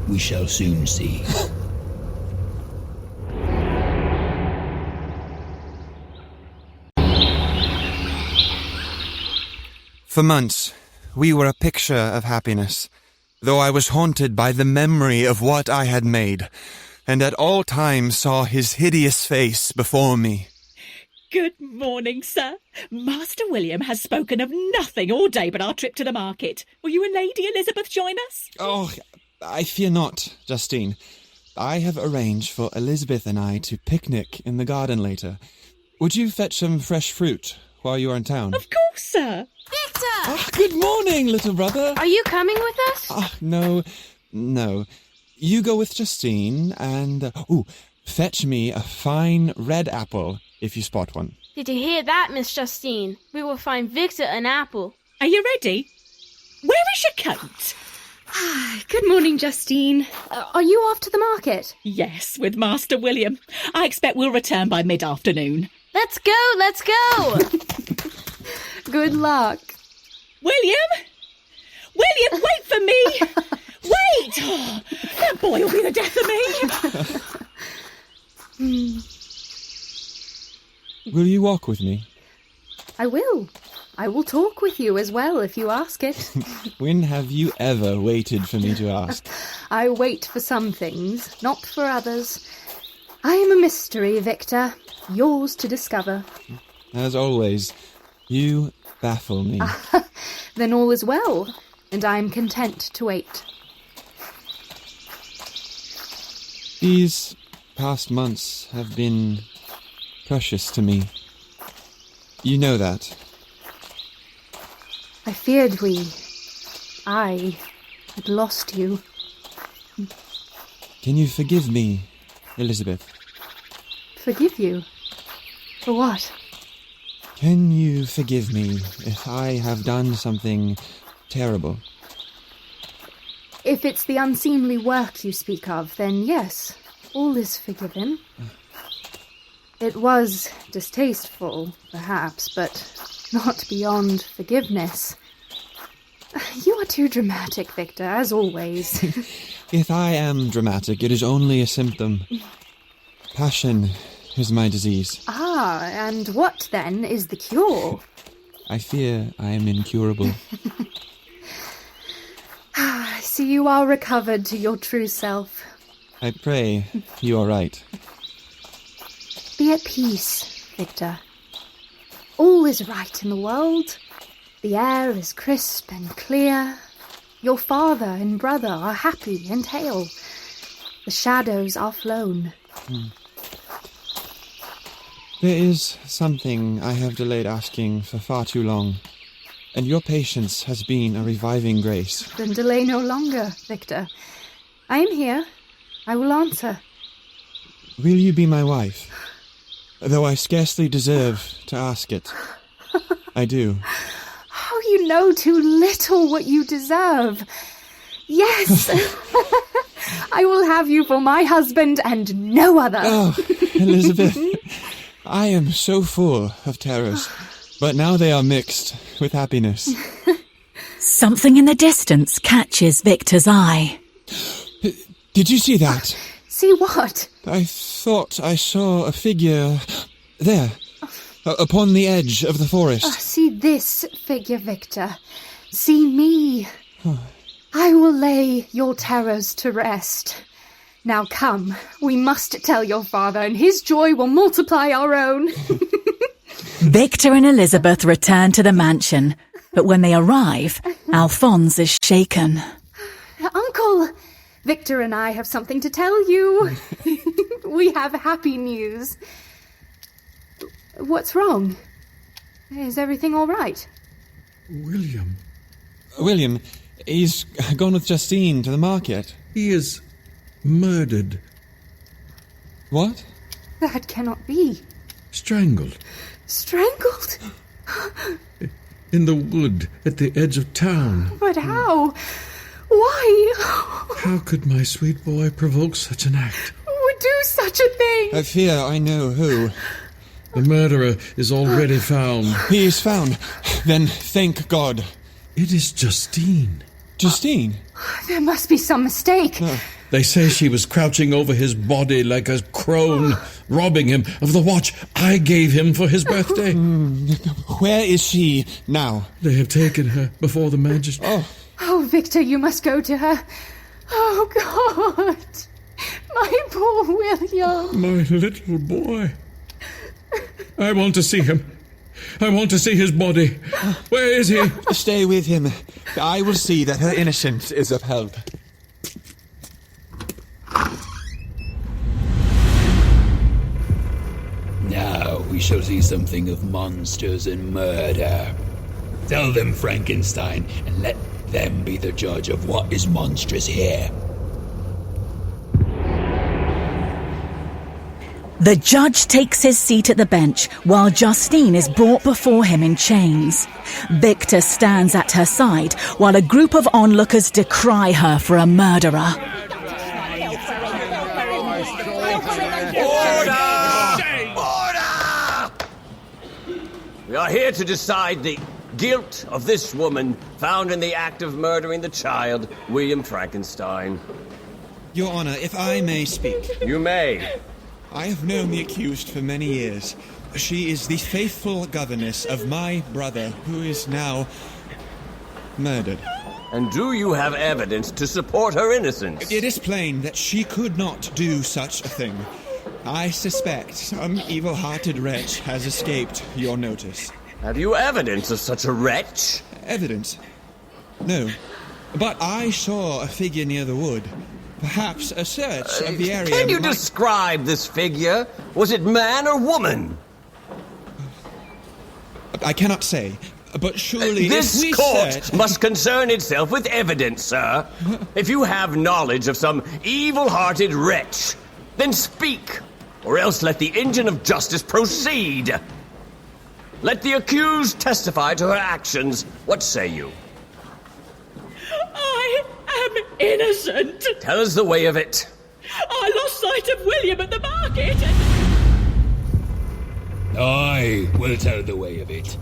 we shall soon see. For months, we were a picture of happiness, though I was haunted by the memory of what I had made, and at all times saw his hideous face before me. Good morning, sir. Master William has spoken of nothing all day but our trip to the market. Will you and Lady Elizabeth join us? Oh, I fear not, Justine. I have arranged for Elizabeth and I to picnic in the garden later. Would you fetch some fresh fruit while you are in town? Of course, sir. Victor! Good morning, little brother. Are you coming with us? No. You go with Justine and... fetch me a fine red apple if you spot one. Did you hear that, Miss Justine? We will find Victor an apple. Are you ready? Where is your coat? Good morning, Justine. Are you off to the market? Yes, with Master William. I expect we'll return by mid-afternoon. Let's go! Good luck. William, wait for me! Wait! Oh, that boy will be the death of me. Will you walk with me? I will. I will talk with you as well if you ask it. When have you ever waited for me to ask? I wait for some things, not for others. I am a mystery, Victor. Yours to discover. As always, you baffle me. Then all is well, and I am content to wait. These past months have been precious to me. You know that. I feared I had lost you. Can you forgive me, Elizabeth? Forgive you? For what? Can you forgive me if I have done something terrible? If it's the unseemly work you speak of, then yes, all is forgiven. It was distasteful, perhaps, but not beyond forgiveness. You are too dramatic, Victor, as always. If I am dramatic, it is only a symptom. Passion is my disease. Ah, and what, then, is the cure? I fear I am incurable. I see you are recovered to your true self. I pray you are right. Be at peace, Victor. All is right in the world. The air is crisp and clear. Your father and brother are happy and hale. The shadows are flown. There is something I have delayed asking for far too long, and your patience has been a reviving grace. Then delay no longer, Victor. I am here. I will answer. Will you be my wife? Though I scarcely deserve to ask it. I do. Oh, you know too little what you deserve. Yes! I will have you for my husband and no other. Oh, Elizabeth, I am so full of terrors, but now they are mixed with happiness. Something in the distance catches Victor's eye. Did you see that? See what? I thought I saw a figure there, upon the edge of the forest. See this figure, Victor. See me. I will lay your terrors to rest. Now come, we must tell your father, and his joy will multiply our own. Victor and Elizabeth return to the mansion, but when they arrive, Alphonse is shaken. Uncle, Victor and I have something to tell you. We have happy news. What's wrong? Is everything all right? William, he's gone with Justine to the market. He is murdered. What? That cannot be. Strangled. Strangled? In the wood at the edge of town. But how? Why? How could my sweet boy provoke such an act? Who would do such a thing? I fear I know who. The murderer is already found. He is found. Then thank God. It is Justine. Justine? There must be some mistake. They say she was crouching over his body like a crone, robbing him of the watch I gave him for his birthday. Where is she now? They have taken her before the magistrate. Oh, Victor, you must go to her. Oh, God. My poor William. My little boy. I want to see him. I want to see his body. Where is he? Stay with him. I will see that her innocence is upheld. Now we shall see something of monsters and murder. Tell them Frankenstein, and let them be the judge of what is monstrous here. The judge takes his seat at the bench while Justine is brought before him in chains. Victor stands at her side while a group of onlookers decry her for a murderer. We are here to decide the guilt of this woman found in the act of murdering the child, William Frankenstein. Your Honor, if I may speak. You may. I have known the accused for many years. She is the faithful governess of my brother, who is now murdered. And do you have evidence to support her innocence? It is plain that she could not do such a thing. I suspect some evil-hearted wretch has escaped your notice. Have you evidence of such a wretch? Evidence? No. But I saw a figure near the wood. Perhaps a search of the area... Can you describe this figure? Was it man or woman? I cannot say, but surely... This court must concern itself with evidence, sir. If you have knowledge of some evil-hearted wretch, then speak, or else let the engine of justice proceed. Let the accused testify to her actions. What say you? I am innocent. Tell us the way of it. I lost sight of William at the market I will tell the way of it.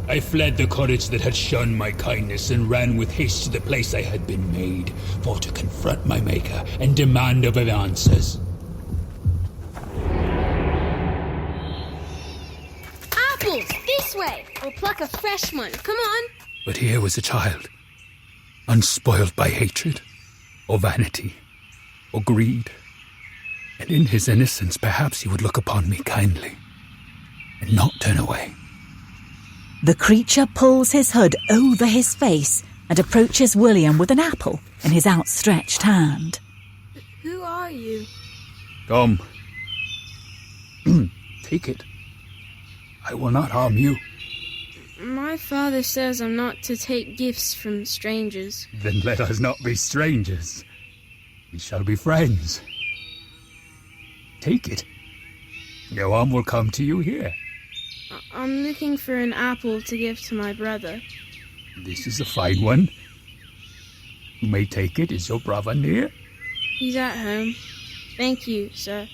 I fled the cottage that had shunned my kindness and ran with haste to the place I had been made, for to confront my maker and demand of him answers. Apples, this way! We'll pluck a fresh one. Come on. But here was a child, unspoiled by hatred, or vanity, or greed. And in his innocence, perhaps he would look upon me kindly, and not turn away. The creature pulls his hood over his face and approaches William with an apple in his outstretched hand. Who are you? Come. Take it. I will not harm you. My father says I'm not to take gifts from strangers. Then let us not be strangers. We shall be friends. Take it. No harm will come to you here. I'm looking for an apple to give to my brother. This is a fine one. You may take it. Is your brother near? He's at home. Thank you, sir.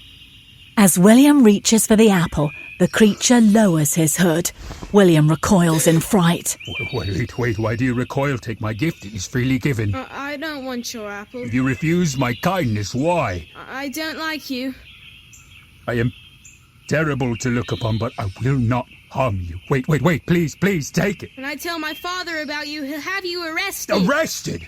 As William reaches for the apple, the creature lowers his hood. William recoils in fright. Wait. Why do you recoil? Take my gift. It is freely given. I don't want your apple. If you refuse my kindness, why? I don't like you. I am terrible to look upon, but I will not harm you. Wait. Please, take it. When I tell my father about you, he'll have you arrested. Arrested?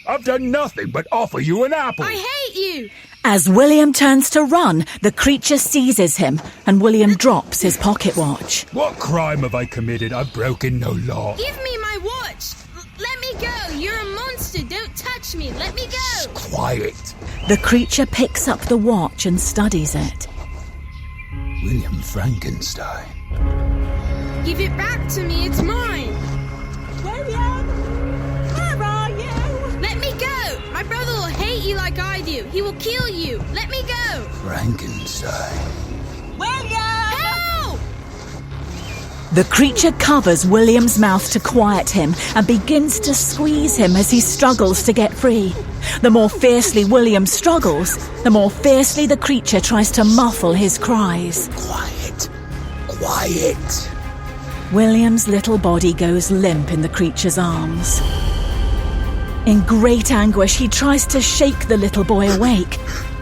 I've done nothing but offer you an apple. I hate you! As William turns to run, the creature seizes him, and William drops his pocket watch. What crime have I committed? I've broken no law. Give me my watch! Let me go! You're a monster! Don't touch me! Let me go! Quiet. The creature picks up the watch and studies it. William Frankenstein. Give it back to me, it's mine! William! Where are you? Let me go! My brother will hate you like I do. He will kill you. Let me go! Frankenstein. William! Help! The creature covers William's mouth to quiet him and begins to squeeze him as he struggles to get free. The more fiercely William struggles, the more fiercely the creature tries to muffle his cries. Quiet. William's little body goes limp in the creature's arms. In great anguish, he tries to shake the little boy awake.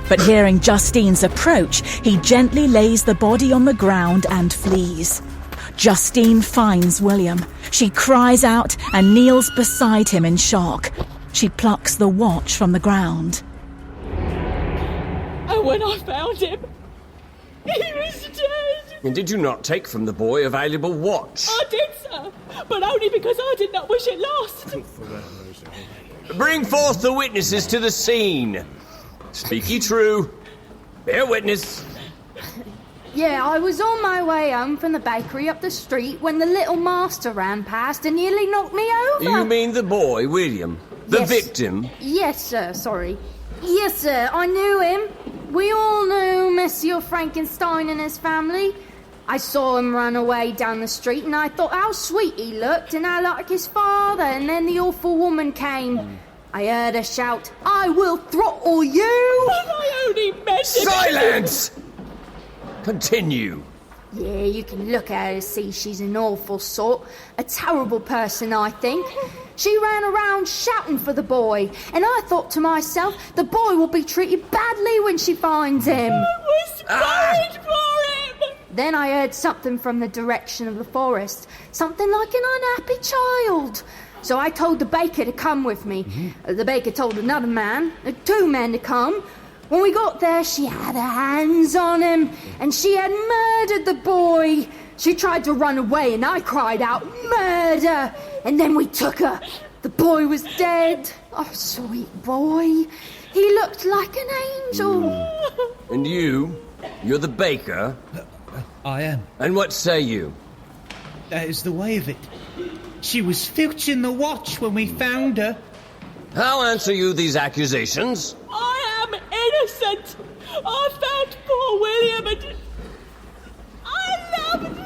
But hearing Justine's approach, he gently lays the body on the ground and flees. Justine finds William. She cries out and kneels beside him in shock. She plucks the watch from the ground. And when I found him, he was dead. And did you not take from the boy a valuable watch? I did, sir, but only because I did not wish it lost. Bring forth the witnesses to the scene. Speak ye true. Bear witness. Yeah, I was on my way home from the bakery up the street when the little master ran past and nearly knocked me over. You mean the boy, William? The Yes. victim? Yes, sir, sorry. Yes, sir, I knew him. We all knew Monsieur Frankenstein and his family. I saw him run away down the street and I thought how sweet he looked and how like his father, and then the awful woman came. I heard her shout, "I will throttle you!" But I only meant him. Silence! Continue. Yeah, you can look at her to see she's an awful sort. A terrible person, I think. She ran around shouting for the boy, and I thought to myself, the boy will be treated badly when she finds him. I was worried for him. Then I heard something from the direction of the forest, something like an unhappy child. So I told the baker to come with me. The baker told another man, 2 men to come. When we got there, she had her hands on him, and she had murdered the boy. She tried to run away, and I cried out, "Murder!" And then we took her. The boy was dead. Oh, sweet boy. He looked like an angel. And you're the baker? I am. And what say you? That is the way of it. She was filching the watch when we found her. How answer you these accusations? I am innocent. I found poor William and I loved him.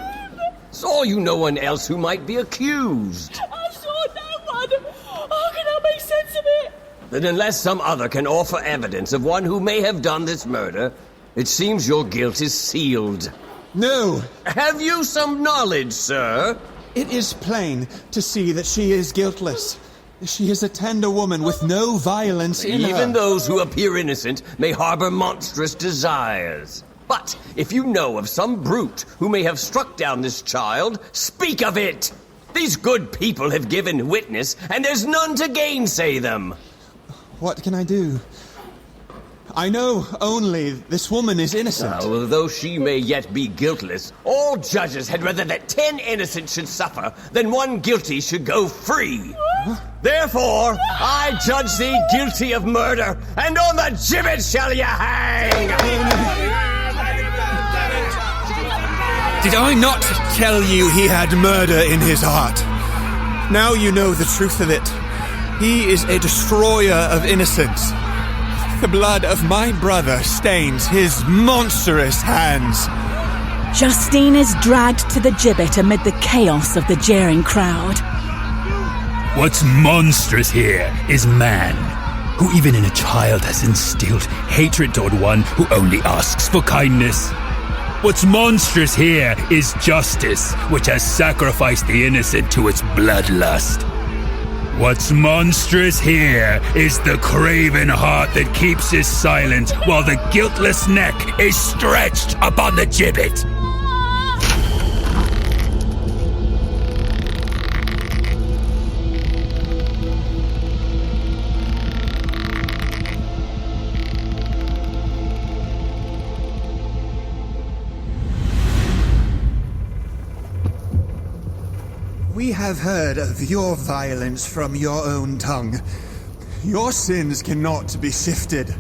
Saw you no one else who might be accused? I saw no one. How can I make sense of it? Then unless some other can offer evidence of one who may have done this murder, it seems your guilt is sealed. No! Have you some knowledge, sir? It is plain to see that she is guiltless. She is a tender woman with no violence in her. Even those who appear innocent may harbor monstrous desires. But if you know of some brute who may have struck down this child, speak of it! These good people have given witness, and there's none to gainsay them. What can I do? I know only this woman is innocent. Although she may yet be guiltless, all judges had rather that 10 innocent should suffer than 1 guilty should go free. Therefore, I judge thee guilty of murder, and on the gibbet shall you hang! Did I not tell you he had murder in his heart? Now you know the truth of it. He is a destroyer of innocence. The blood of my brother stains his monstrous hands. Justine is dragged to the gibbet amid the chaos of the jeering crowd. What's monstrous here is man, who even in a child has instilled hatred toward one who only asks for kindness. What's monstrous here is justice, which has sacrificed the innocent to its bloodlust. What's monstrous here is the craven heart that keeps his silent while the guiltless neck is stretched upon the gibbet. We have heard of your violence from your own tongue. Your sins cannot be shifted.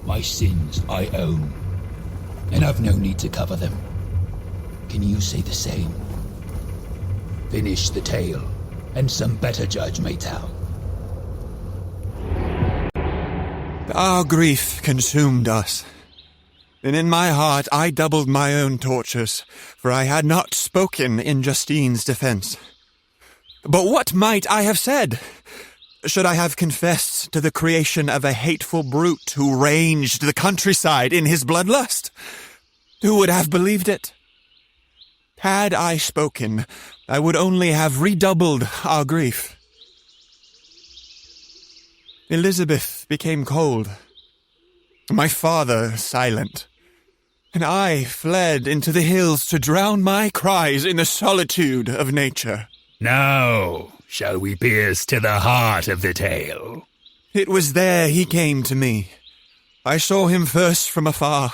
My sins I own, and I've no need to cover them. Can you say the same? Finish the tale, and some better judge may tell. Our grief consumed us. And in my heart I doubled my own tortures, for I had not spoken in Justine's defense. But what might I have said? Should I have confessed to the creation of a hateful brute who ranged the countryside in his bloodlust? Who would have believed it? Had I spoken, I would only have redoubled our grief. Elizabeth became cold. My father silent. And I fled into the hills to drown my cries in the solitude of nature. Now, shall we pierce to the heart of the tale? It was there he came to me. I saw him first from afar,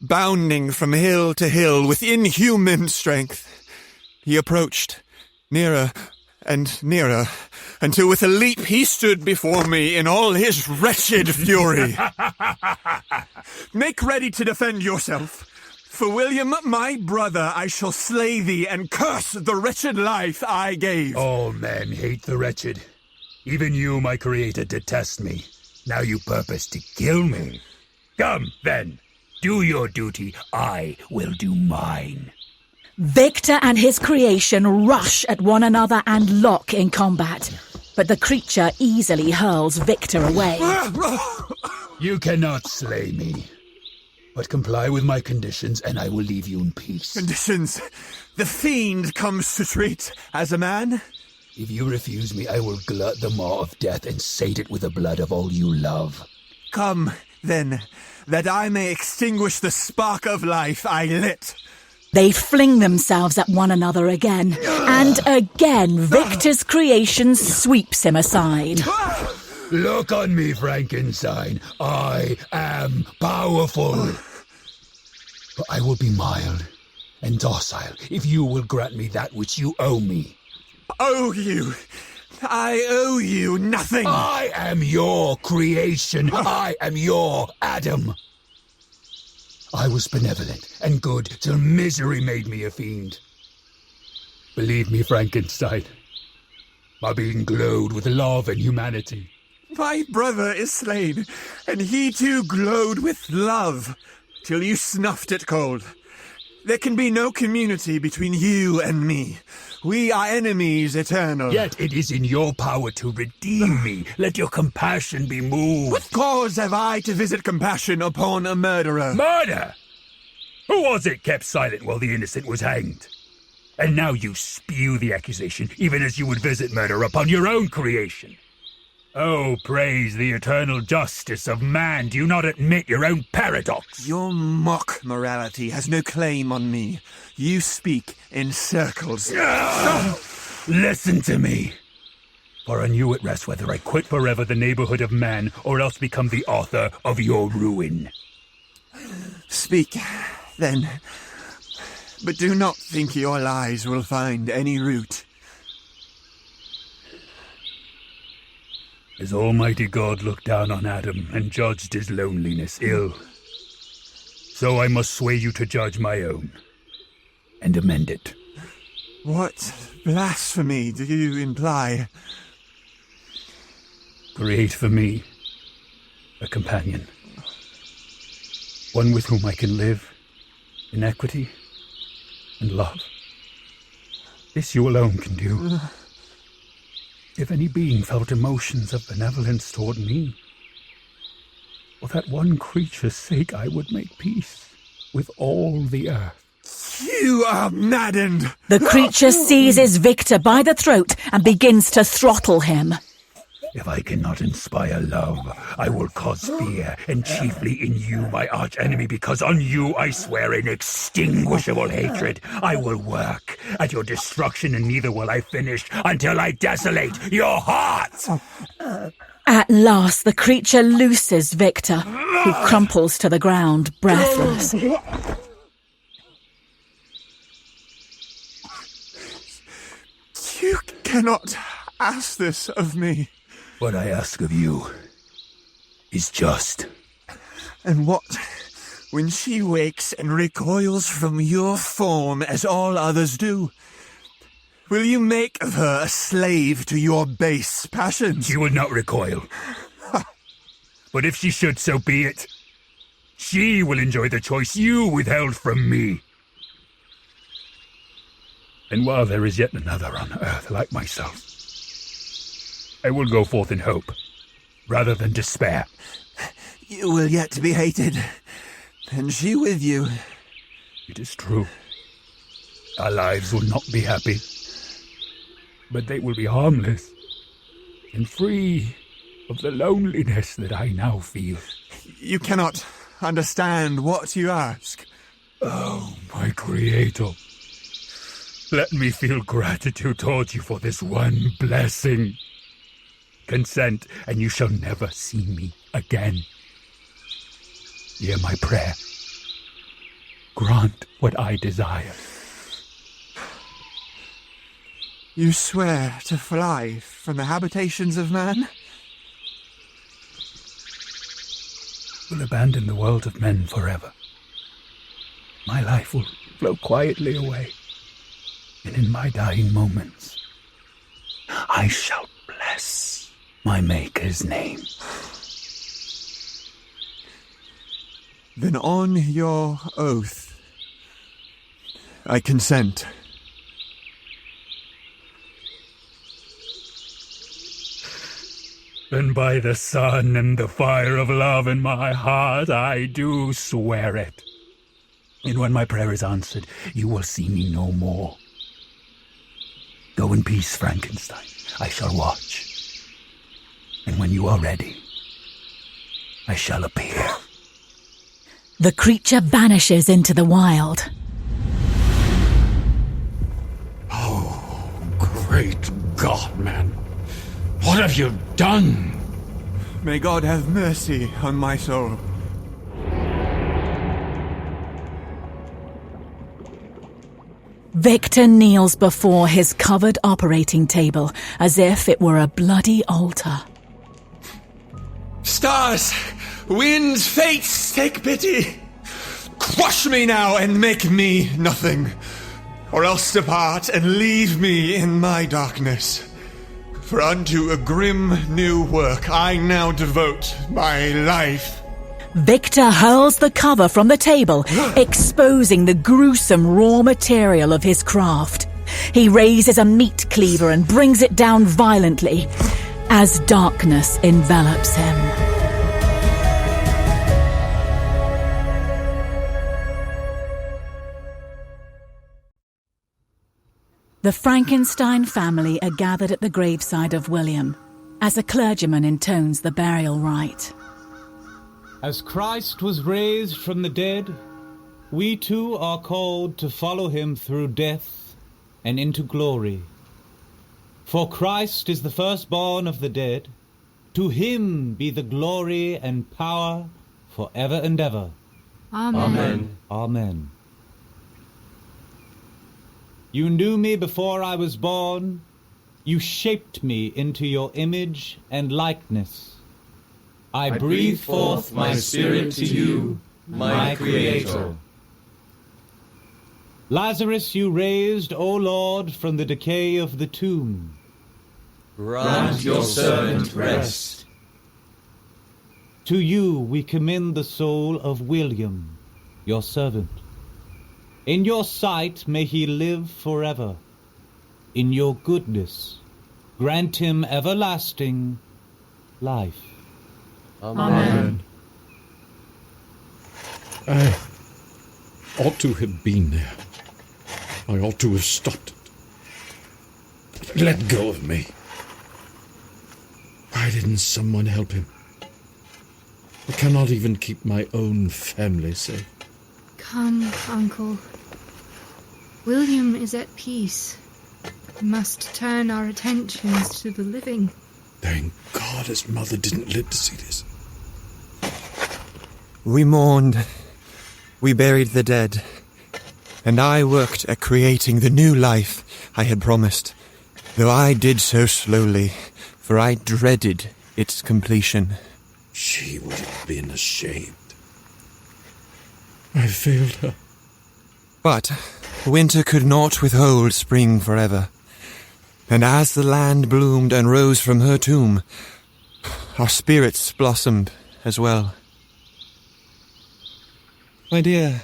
bounding from hill to hill with inhuman strength. He approached, nearer and nearer, until with a leap he stood before me in all his wretched fury. Make ready to defend yourself. For William, my brother, I shall slay thee and curse the wretched life I gave. All men hate the wretched. Even you, my creator, detest me. Now you purpose to kill me. Come, then. Do your duty. I will do mine. Victor and his creation rush at one another and lock in combat. But the creature easily hurls Victor away. You cannot slay me. But comply with my conditions, and I will leave you in peace. Conditions? The fiend comes to treat as a man? If you refuse me, I will glut the maw of death and sate it with the blood of all you love. Come, then, that I may extinguish the spark of life I lit. They fling themselves at one another again, and again Victor's creation sweeps him aside. Look on me, Frankenstein. I am powerful. But I will be mild and docile if you will grant me that which you owe me. Owe you? I owe you nothing. I am your creation. I am your Adam. I was benevolent and good till misery made me a fiend. Believe me, Frankenstein, my being glowed with love and humanity. My brother is slain, and he too glowed with love, till you snuffed it cold. There can be no community between you and me. We are enemies eternal. Yet it is in your power to redeem me. Let your compassion be moved. What cause have I to visit compassion upon a murderer? Murder? Who was it kept silent while the innocent was hanged? And now you spew the accusation, even as you would visit murder upon your own creation. Oh, praise the eternal justice of man. Do you not admit your own paradox? Your mock morality has no claim on me. You speak in circles. Listen to me. For on you it rests whether I quit forever the neighborhood of man or else become the author of your ruin. Speak, then. But do not think your lies will find any root. As Almighty God looked down on Adam and judged his loneliness ill, so I must sway you to judge my own and amend it. What blasphemy do you imply? Create for me a companion, one with whom I can live in equity and love. This you alone can do. If any being felt emotions of benevolence toward me, for that one creature's sake I would make peace with all the earth. You are maddened! The creature seizes Victor by the throat and begins to throttle him. If I cannot inspire love, I will cause fear, and chiefly in you, my archenemy, because on you I swear inextinguishable hatred. I will work at your destruction, and neither will I finish until I desolate your heart. At last, the creature looses Victor, who crumples to the ground, breathless. You cannot ask this of me. What I ask of you is just. And what when she wakes and recoils from your form as all others do? Will you make of her a slave to your base passions? She would not recoil. But if she should, so be it. She will enjoy the choice you withheld from me. And while there is yet another on earth like myself, I will go forth in hope, rather than despair. You will yet be hated, and she with you. It is true. Our lives will not be happy, but they will be harmless and free of the loneliness that I now feel. You cannot understand what you ask. Oh, my Creator. Let me feel gratitude towards you for this one blessing. Consent, and you shall never see me again. Hear my prayer. Grant what I desire. You swear to fly from the habitations of man? Will abandon the world of men forever. My life will flow quietly away, and in my dying moments, I shall bless my Maker's name. Then on your oath, I consent. And by the sun and the fire of love in my heart, I do swear it. And when my prayer is answered, you will see me no more. Go in peace, Frankenstein. I shall watch. And when you are ready, I shall appear. The creature vanishes into the wild. Oh, great God, man. What have you done? May God have mercy on my soul. Victor kneels before his covered operating table as if it were a bloody altar. Stars, winds, fates, take pity. Crush me now and make me nothing, or else depart and leave me in my darkness. For unto a grim new work I now devote my life. Victor hurls the cover from the table, exposing the gruesome raw material of his craft. He raises a meat cleaver and brings it down violently as darkness envelops him. The Frankenstein family are gathered at the graveside of William as a clergyman intones the burial rite. As Christ was raised from the dead, we too are called to follow him through death and into glory. For Christ is the firstborn of the dead. To him be the glory and power for ever and ever. Amen. Amen. Amen. You knew me before I was born. You shaped me into your image and likeness. I breathe forth my spirit to you, my Creator. Lazarus you raised, O Lord, from the decay of the tomb. Grant your servant rest. To you we commend the soul of William, your servant. In your sight may he live forever. In your goodness, grant him everlasting life. Amen. I ought to have been there. I ought to have stopped it. Let go of me. Why didn't someone help him? I cannot even keep my own family safe. Come, Uncle. William is at peace. We must turn our attentions to the living. Thank God his mother didn't live to see this. We mourned, we buried the dead, and I worked at creating the new life I had promised, though I did so slowly, for I dreaded its completion. She would have been ashamed. I failed her. But winter could not withhold spring forever, and as the land bloomed and rose from her tomb, our spirits blossomed as well. My dear,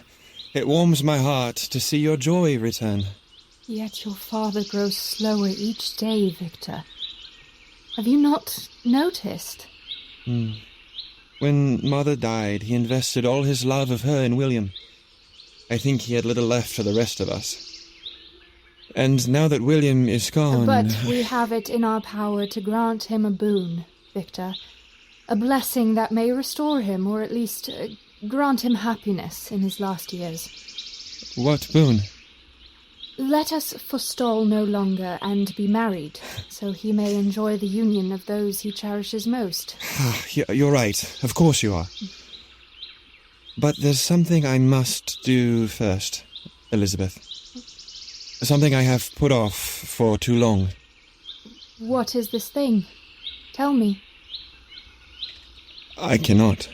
it warms my heart to see your joy return. Yet your father grows slower each day, Victor. Have you not noticed? When Mother died, he invested all his love of her in William. I think he had little left for the rest of us. And now that William is gone... But we have it in our power to grant him a boon, Victor. A blessing that may restore him, or at least grant him happiness in his last years. What boon? Let us forestall no longer and be married, so he may enjoy the union of those he cherishes most. You're right. Of course you are. But there's something I must do first, Elizabeth. Something I have put off for too long. What is this thing? Tell me. I cannot.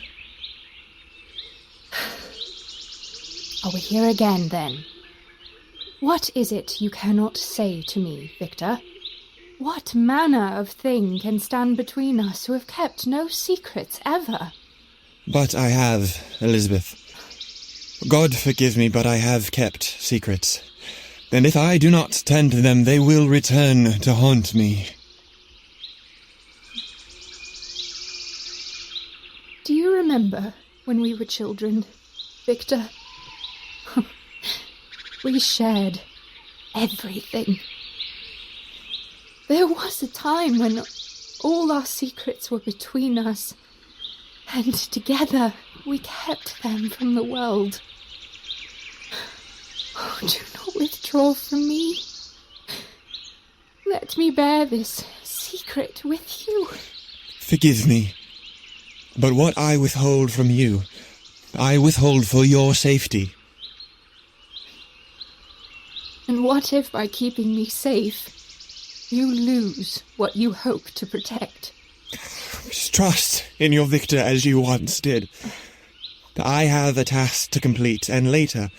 Are we here again, then? What is it you cannot say to me, Victor? What manner of thing can stand between us who have kept no secrets ever? But I have, Elizabeth. God forgive me, but I have kept secrets. And if I do not tend to them, they will return to haunt me. Do you remember when we were children, Victor? We shared everything. There was a time when all our secrets were between us, and together we kept them from the world. Oh, do not withdraw from me. Let me bear this secret with you. Forgive me. But what I withhold from you, I withhold for your safety. And what if by keeping me safe, you lose what you hope to protect? Trust in your victor as you once did. I have a task to complete, and later,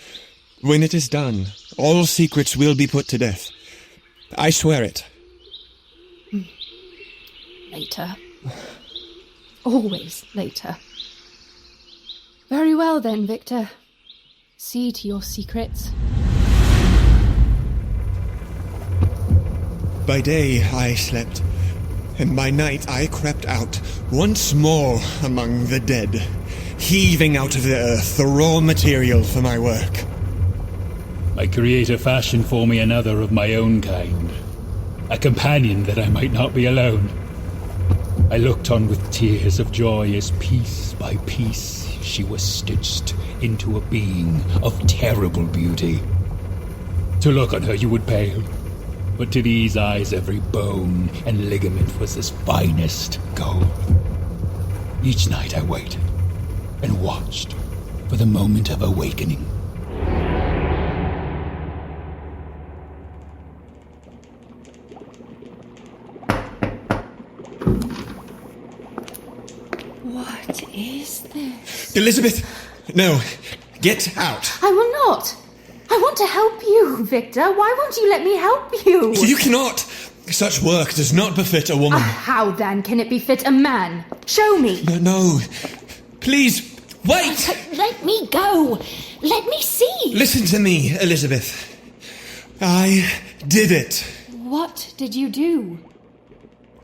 when it is done, all secrets will be put to death. I swear it. Later. Always later. Very well then, Victor. See to your secrets. By day I slept, and by night I crept out once more among the dead, heaving out of the earth the raw material for my work. My creator fashioned for me another of my own kind, a companion that I might not be alone. I looked on with tears of joy as piece by piece she was stitched into a being of terrible beauty. To look on her you would pale, but to these eyes every bone and ligament was as finest gold. Each night I waited and watched for the moment of awakening. What is this? Elizabeth! No! Get out! I will not! I want to help you, Victor. Why won't you let me help you? You cannot! Such work does not befit a woman. How then can it befit a man? Show me! No. Please, wait! Let me go! Let me see! Listen to me, Elizabeth. I did it. What did you do?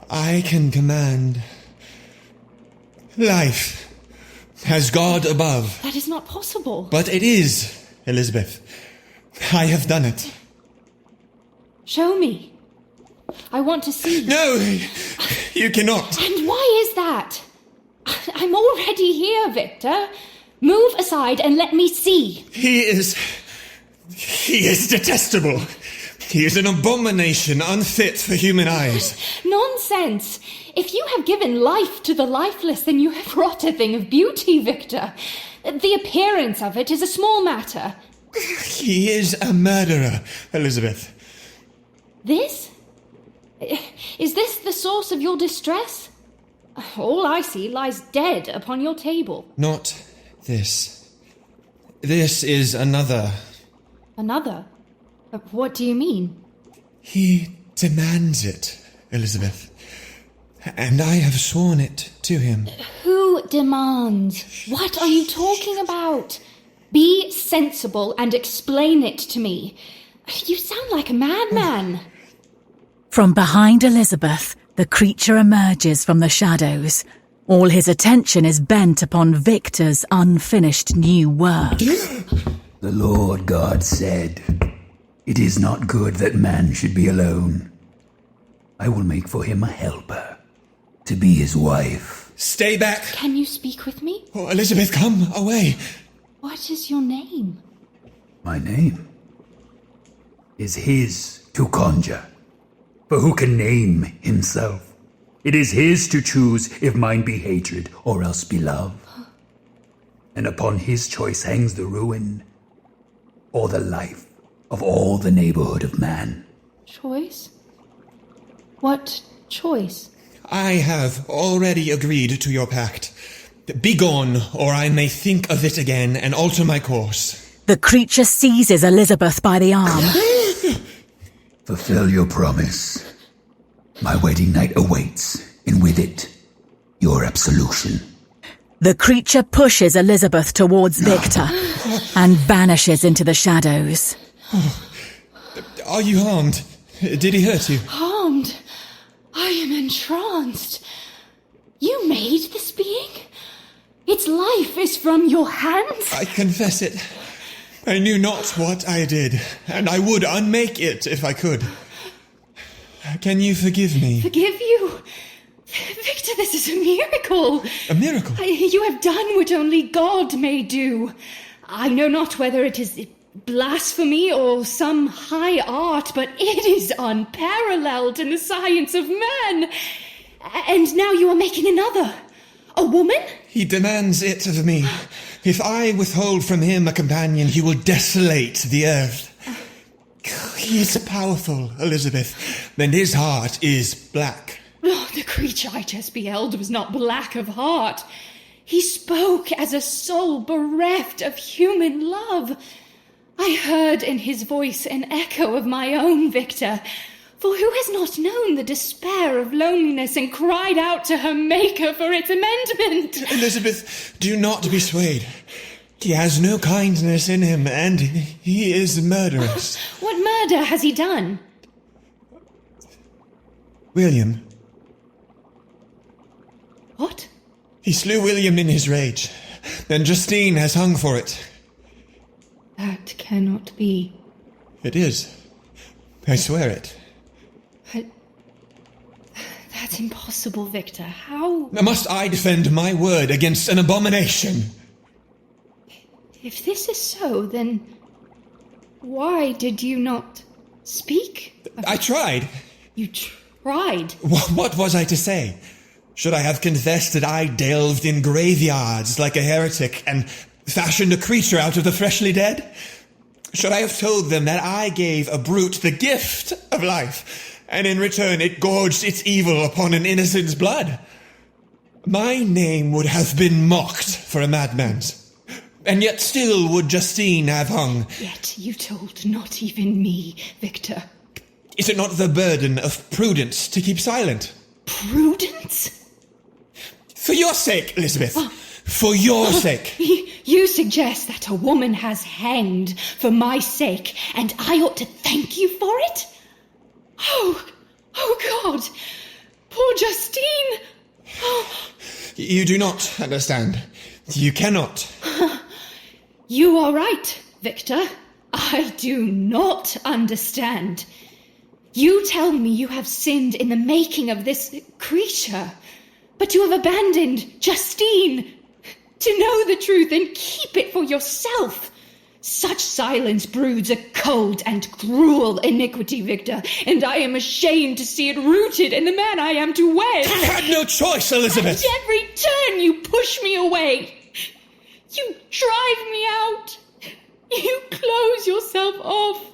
I can command life as God above. That is not possible. But it is, Elizabeth. I have done it. Show me. I want to see. No, you cannot. And why is that? I'm already here, Victor. Move aside and let me see. He is detestable. He is an abomination unfit for human eyes. Nonsense. If you have given life to the lifeless, then you have wrought a thing of beauty, Victor. The appearance of it is a small matter. He is a murderer, Elizabeth. This? Is this the source of your distress? All I see lies dead upon your table. Not this. This is another. Another? What do you mean? He demands it, Elizabeth. And I have sworn it to him. Who demands? What are you talking about? Be sensible and explain it to me. You sound like a madman. From behind Elizabeth, the creature emerges from the shadows. All his attention is bent upon Victor's unfinished new work. The Lord God said, "It is not good that man should be alone. I will make for him a helper, to be his wife." Stay back! Can you speak with me? Oh, Elizabeth, come away! What is your name? My name is his to conjure. For who can name himself? It is his to choose if mine be hatred or else be love. And upon his choice hangs the ruin or the life of all the neighborhood of man. Choice? What choice? I have already agreed to your pact. Begone, or I may think of it again and alter my course. The creature seizes Elizabeth by the arm. Fulfill your promise. My wedding night awaits, and with it, your absolution. The creature pushes Elizabeth towards Victor and vanishes into the shadows. Are you harmed? Did he hurt you? Harmed? I am entranced. You made this being? Its life is from your hands? I confess it. I knew not what I did, and I would unmake it if I could. Can you forgive me? Forgive you? Victor, this is a miracle. A miracle? You have done what only God may do. I know not whether it is blasphemy or some high art, but it is unparalleled in the science of man. And now you are making another. A woman? He demands it of me. If I withhold from him a companion, he will desolate the earth. He is powerful, Elizabeth, and his heart is black. Oh, the creature I just beheld was not black of heart. He spoke as a soul bereft of human love. I heard in his voice an echo of my own, Victor. For who has not known the despair of loneliness and cried out to her Maker for its amendment? Elizabeth, do not be swayed. He has no kindness in him, and he is murderous. What murder has he done? William. What? He slew William in his rage, and Justine has hung for it. That cannot be. It is. I swear it. That's impossible, Victor. How? Must I defend my word against an abomination? If this is so, then why did you not speak? I tried. You tried? What was I to say? Should I have confessed that I delved in graveyards like a heretic and fashioned a creature out of the freshly dead? Should I have told them that I gave a brute the gift of life, and in return it gorged its evil upon an innocent's blood? My name would have been mocked for a madman's, and yet still would Justine have hung. Yet you told not even me, Victor. Is it not the burden of prudence to keep silent? Prudence? For your sake, Elizabeth. For your sake. You suggest that a woman has hanged for my sake, and I ought to thank you for it? Oh God! Poor Justine! Oh. You do not understand. You cannot. You are right, Victor. I do not understand. You tell me you have sinned in the making of this creature, but you have abandoned Justine to know the truth and keep it for yourself. Such silence broods a cold and cruel iniquity, Victor, and I am ashamed to see it rooted in the man I am to wed. I had no choice, Elizabeth. At every turn you push me away. You drive me out. You close yourself off.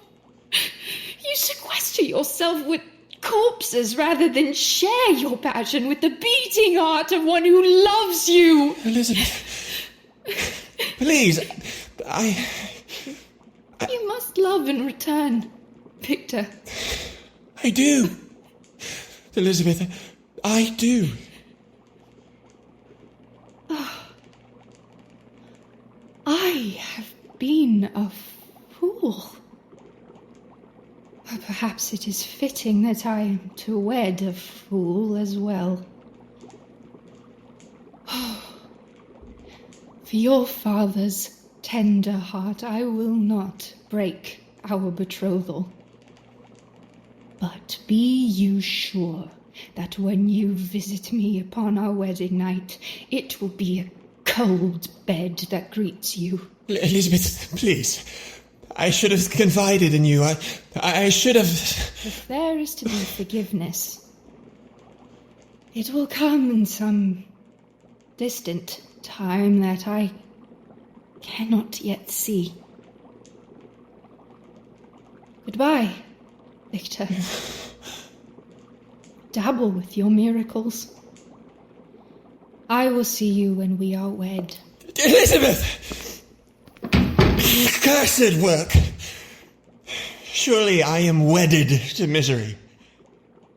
You sequester yourself with corpses rather than share your passion with the beating heart of one who loves you. Elizabeth, please, You must love in return, Victor. I do. Elizabeth, I do. Oh, I have been a fool. Perhaps it is fitting that I am to wed a fool as well. For your father's tender heart, I will not break our betrothal. But be you sure that when you visit me upon our wedding night, it will be a cold bed that greets you. Elizabeth, please. I should have confided in you. I should have... If there is to be forgiveness, it will come in some distant time that I cannot yet see. Goodbye, Victor. Dabble with your miracles. I will see you when we are wed. Elizabeth! Cursed work! Surely I am wedded to misery.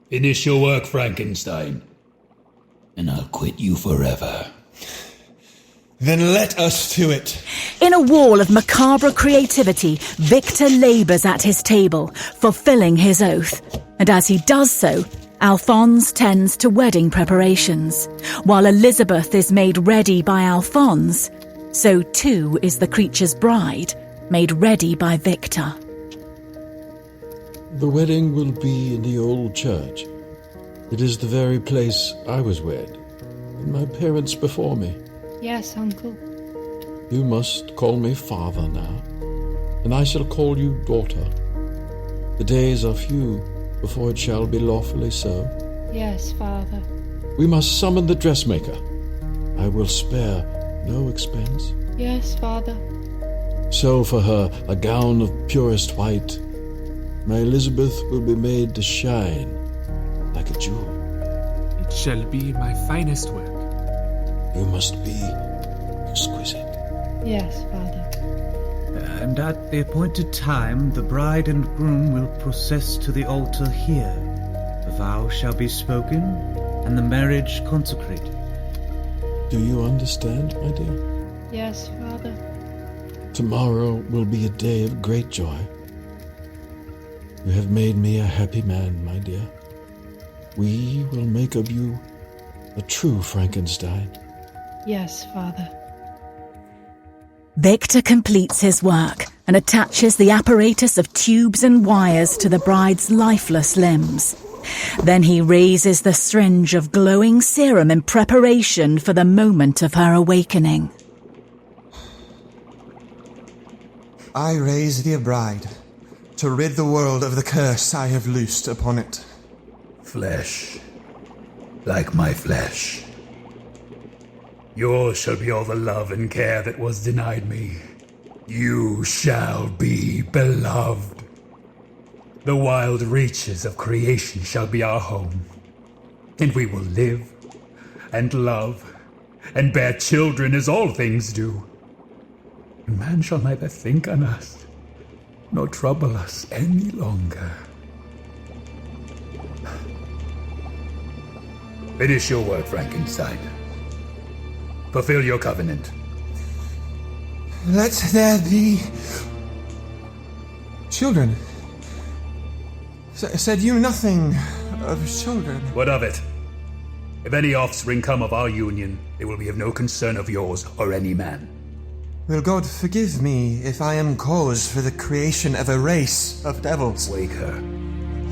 Finish your work, Frankenstein, and I'll quit you forever. Then let us to it. In a wall of macabre creativity, Victor labours at his table, fulfilling his oath. And as he does so, Alphonse tends to wedding preparations. While Elizabeth is made ready by Alphonse, so too is the creature's bride, made ready by Victor. The wedding will be in the old church. It is the very place I was wed, and my parents before me. Yes, Uncle. You must call me father now, and I shall call you daughter. The days are few before it shall be lawfully so. Yes, Father. We must summon the dressmaker. I will spare no expense. Yes, Father. Sew for her a gown of purest white. My Elizabeth will be made to shine like a jewel. It shall be my finest work. You must be exquisite. Yes, Father. And at the appointed time, the bride and groom will process to the altar here. The vow shall be spoken, and the marriage consecrated. Do you understand, my dear? Yes, Father. Tomorrow will be a day of great joy. You have made me a happy man, my dear. We will make of you a true Frankenstein. Yes, Father. Victor completes his work and attaches the apparatus of tubes and wires to the bride's lifeless limbs. Then he raises the syringe of glowing serum in preparation for the moment of her awakening. I raise thee a bride, to rid the world of the curse I have loosed upon it. Flesh, like my flesh. Yours shall be all the love and care that was denied me. You shall be beloved. The wild reaches of creation shall be our home, and we will live and love and bear children as all things do. And man shall neither think on us nor trouble us any longer. Finish your work, Frankenstein. Fulfill your covenant. Let there be children. Said you nothing of children? What of it? If any offspring come of our union, they will be of no concern of yours or any man. Will God forgive me if I am cause for the creation of a race of devils? Wake her.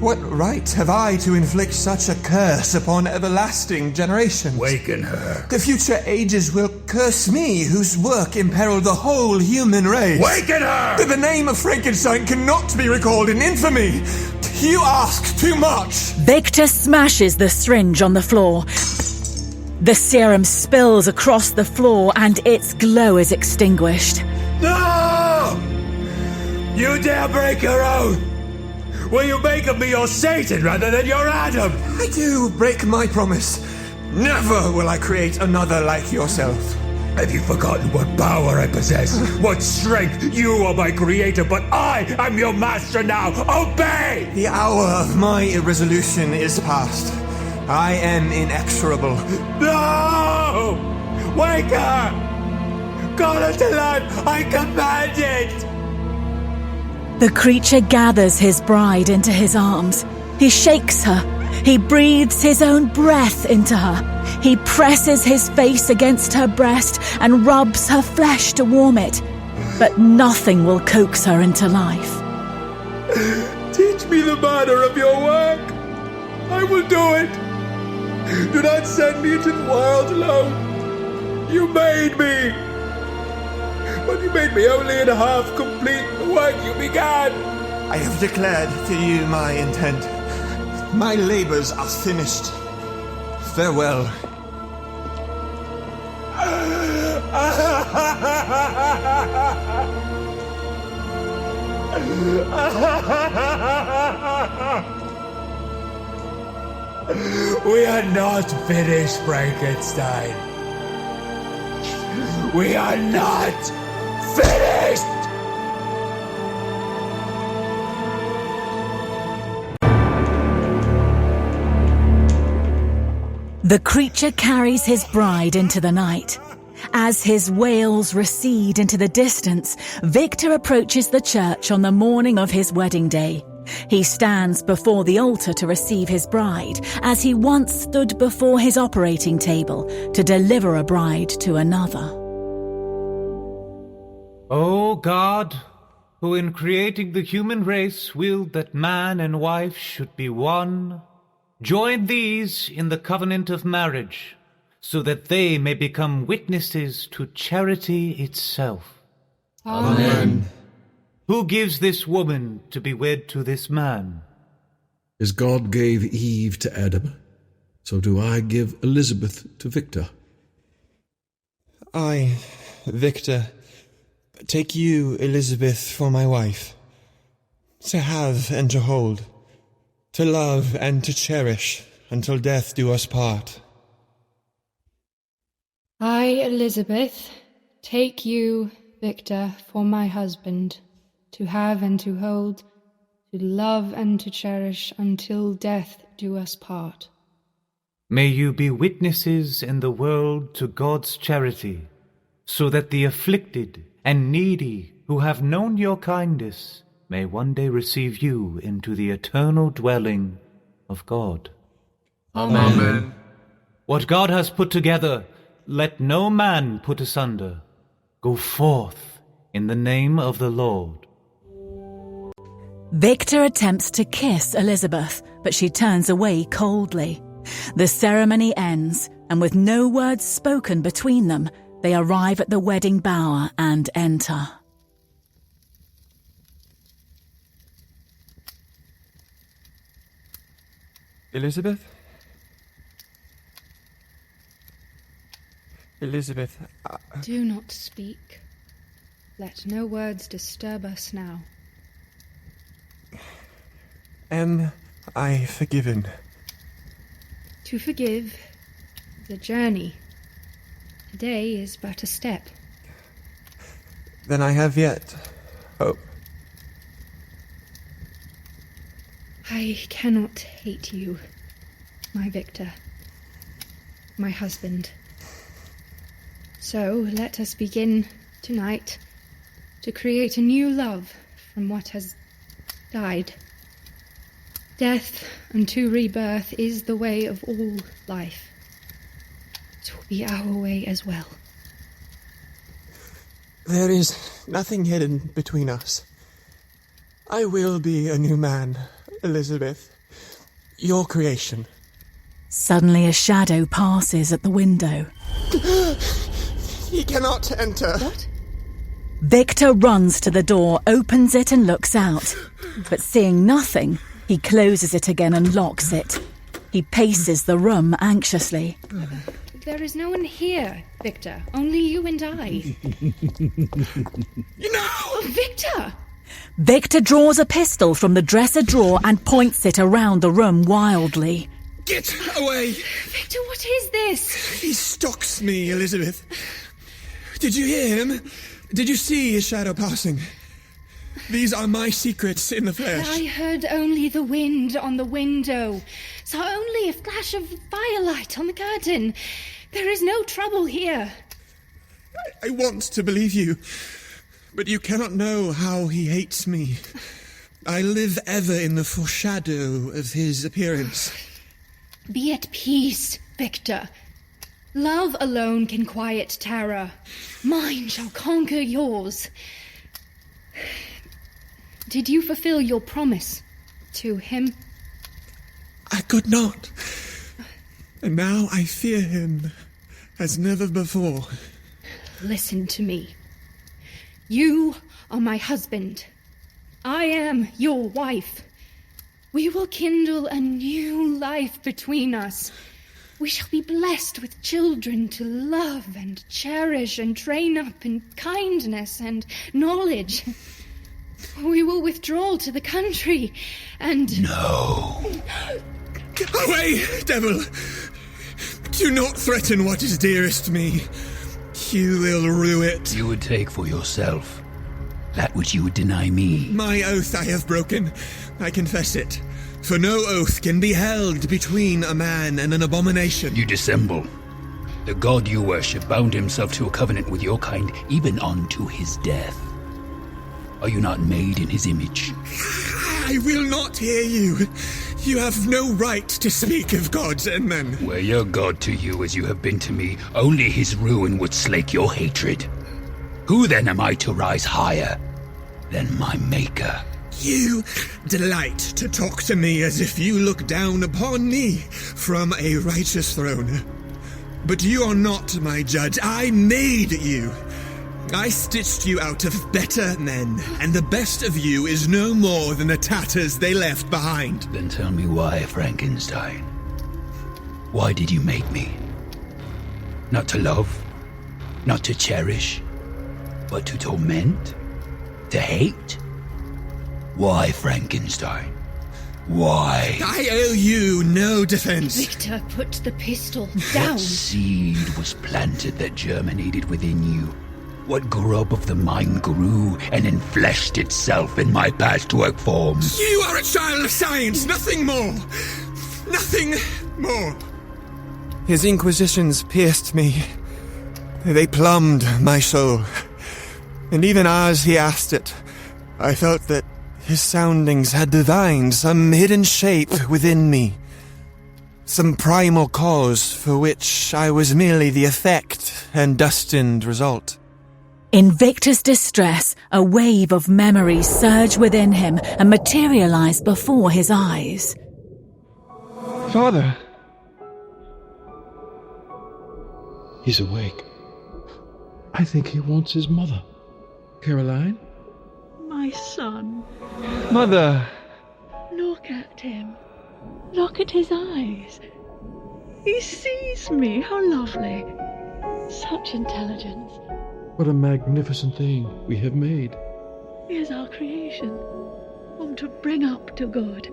What right have I to inflict such a curse upon everlasting generations? Waken her. The future ages will curse me, whose work imperiled the whole human race. Waken her! The name of Frankenstein cannot be recalled in infamy. You ask too much. Victor smashes the syringe on the floor. The serum spills across the floor and its glow is extinguished. No! You dare break your oath! Will you make of me your Satan rather than your Adam? I do break my promise. Never will I create another like yourself. Have you forgotten what power I possess? What strength? You are my creator, but I am your master now. Obey! The hour of my irresolution is past. I am inexorable. No! Wake her! Call her to life! I command it! The creature gathers his bride into his arms. He shakes her. He breathes his own breath into her. He presses his face against her breast and rubs her flesh to warm it. But nothing will coax her into life. Teach me the manner of your work. I will do it. Do not send me into the world alone. You made me. But you made me only in half complete the work you began. I have declared to you my intent. My labors are finished. Farewell. We are not finished, Frankenstein. We are not finished! The creature carries his bride into the night. As his wails recede into the distance, Victor approaches the church on the morning of his wedding day. He stands before the altar to receive his bride, as he once stood before his operating table to deliver a bride to another. O God, who in creating the human race willed that man and wife should be one, join these in the covenant of marriage, so that they may become witnesses to charity itself. Amen. Who gives this woman to be wed to this man? As God gave Eve to Adam, so do I give Elizabeth to Victor. I, Victor, take you, Elizabeth, for my wife, to have and to hold, to love and to cherish, until death do us part. I, Elizabeth, take you, Victor, for my husband, to have and to hold, to love and to cherish, until death do us part. May you be witnesses in the world to God's charity, so that the afflicted and needy who have known your kindness may one day receive you into the eternal dwelling of God. Amen. What God has put together, let no man put asunder. Go forth in the name of the Lord. Victor attempts to kiss Elizabeth, but she turns away coldly. The ceremony ends, and with no words spoken between them, they arrive at the wedding bower and enter. Elizabeth? Elizabeth, Do not speak. Let no words disturb us now. am I forgiven? To forgive is a journey. Today is but a step. Then I have yet hope. I cannot hate you, my Victor, my husband. So let us begin tonight to create a new love from what has died. Death unto rebirth is the way of all life. It will be our way as well. There is nothing hidden between us. I will be a new man, Elizabeth. Your creation. Suddenly a shadow passes at the window. He cannot enter. What? Victor runs to the door, opens it and looks out. But seeing nothing, he closes it again and locks it. He paces the room anxiously. There is no one here, Victor. Only you and I. No! Victor! Victor draws a pistol from the dresser drawer and points it around the room wildly. Get away! Victor, what is this? He stalks me, Elizabeth. Did you hear him? Did you see his shadow passing? These are my secrets in the flesh. I heard only the wind on the window. Saw only a flash of firelight on the curtain. There is no trouble here. I want to believe you, but you cannot know how he hates me. I live ever in the foreshadow of his appearance. Be at peace, Victor. Love alone can quiet terror. Mine shall conquer yours. Did you fulfill your promise to him? I could not. And now I fear him as never before. Listen to me. You are my husband. I am your wife. We will kindle a new life between us. We shall be blessed with children to love and cherish and train up in kindness and knowledge. We will withdraw to the country and... No. Away, devil! Do not threaten what is dearest to me. You will rue it. You would take for yourself that which you would deny me. My oath I have broken. I confess it. For no oath can be held between a man and an abomination. You dissemble. The god you worship bound himself to a covenant with your kind, even unto his death. Are you not made in his image? I will not hear you. You have no right to speak of gods and men. Were your god to you as you have been to me, only his ruin would slake your hatred. Who then am I to rise higher than my maker? You delight to talk to me as if you look down upon me from a righteous throne. But you are not my judge. I made you. I stitched you out of better men, and the best of you is no more than the tatters they left behind. Then tell me why, Frankenstein. Why did you make me? Not to love, Not to cherish, but to torment? To hate? Why, Frankenstein? Why? I owe you no defense. Victor, put the pistol What down. seed was planted that germinated within you? What grub of the mind grew and enfleshed itself in my patchwork form? You are a child of science, nothing more. Nothing more. His inquisitions pierced me. They plumbed my soul. And even as he asked it, I felt that his soundings had divined some hidden shape within me. Some primal cause for which I was merely the effect and destined result. In Victor's distress, a wave of memories surged within him and materialized before his eyes. Father. He's awake. I think he wants his mother. Caroline? My son. Mother. Look at him. Look at his eyes. He sees me. How lovely. Such intelligence. What a magnificent thing we have made. He is our creation, whom to bring up to good,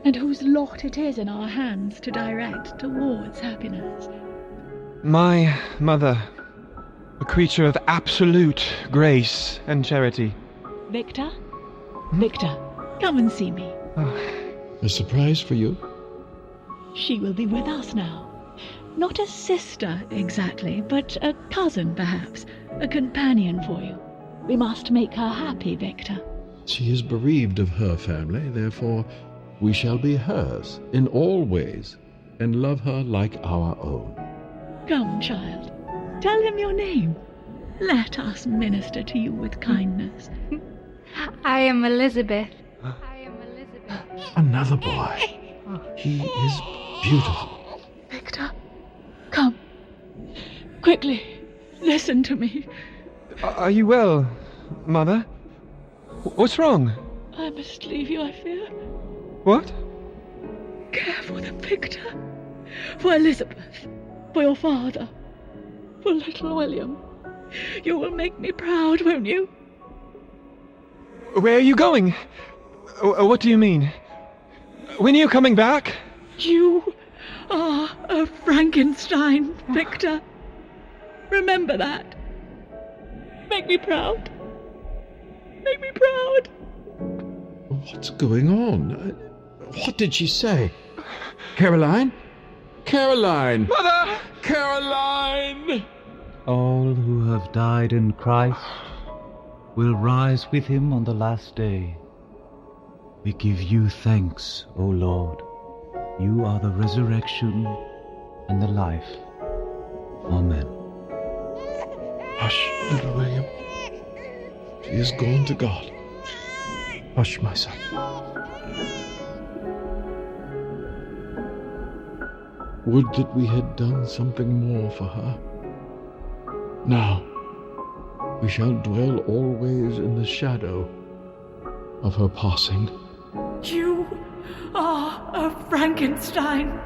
and whose lot it is in our hands to direct towards happiness. My mother. A creature of absolute grace and charity. Victor? Victor, come and see me. A surprise for you? She will be with us now. Not a sister exactly, but a cousin perhaps. A companion for you. We must make her happy, Victor. She is bereaved of her family, therefore we shall be hers in all ways, and love her like our own. Come, child. Tell him your name. Let us minister to you with kindness. I am Elizabeth. Another boy. He is beautiful. Victor, come. Quickly, listen to me. Are you well, Mother? What's wrong? I must leave you, I fear. What? Care for them, Victor. For Elizabeth. For your father. For little William. You will make me proud, won't you? Where are you going? What do you mean? When are you coming back? You are a Frankenstein, Victor. Remember that. Make me proud. Make me proud. What's going on? What did she say? Caroline? Caroline! Mother! Caroline! All who have died in Christ will rise with him on the last day. We give you thanks, O Lord. You are the resurrection and the life. Amen. Hush, little William. She is gone to God. Hush, my son. Would that we had done something more for her. Now, we shall dwell always in the shadow of her passing. You are a Frankenstein.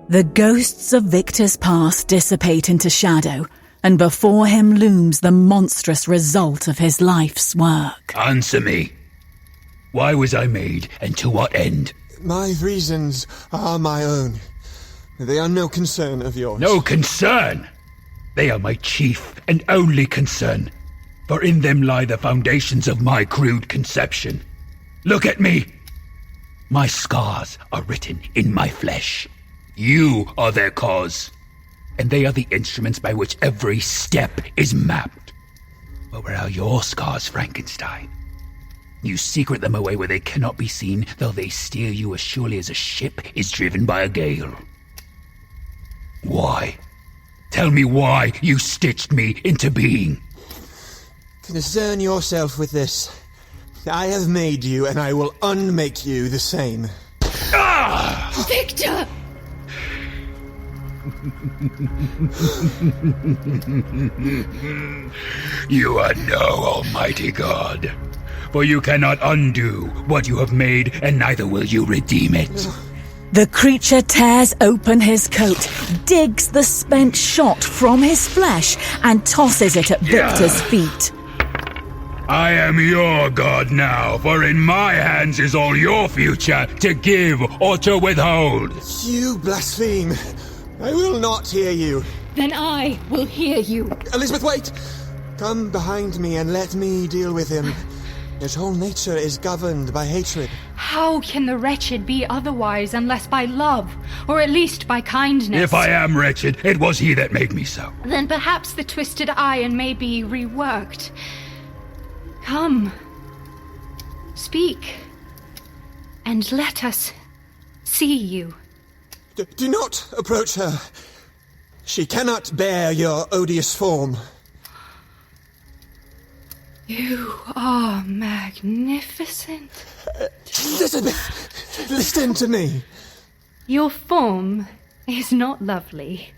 The ghosts of Victor's past dissipate into shadow, and before him looms the monstrous result of his life's work. Answer me. Why was I made, and to what end? My reasons are my own. They are no concern of yours. No concern! They are my chief and only concern, for in them lie the foundations of my crude conception. Look at me! My scars are written in my flesh. You are their cause, and they are the instruments by which every step is mapped. But where are your scars, Frankenstein? You secret them away where they cannot be seen, though they steer you as surely as a ship is driven by a gale. Why? Tell me why you stitched me into being. Concern yourself with this. I have made you, and I will unmake you the same. Ah! Victor! You are no almighty God, for you cannot undo what you have made, and neither will you redeem it. The creature tears open his coat, digs the spent shot from his flesh, and tosses it at Victor's feet. I am your god now, for in my hands is all your future, to give or to withhold. You blaspheme. I will not hear you. Then I will hear you. Elizabeth, wait! Come behind me and let me deal with him. His whole nature is governed by hatred. How can the wretched be otherwise unless by love, or at least by kindness? If I am wretched, it was he that made me so. Then perhaps the twisted iron may be reworked. Come, speak, and let us see you. Do not approach her. She cannot bear your odious form. You are magnificent. Elizabeth, listen to me. Your form is not lovely,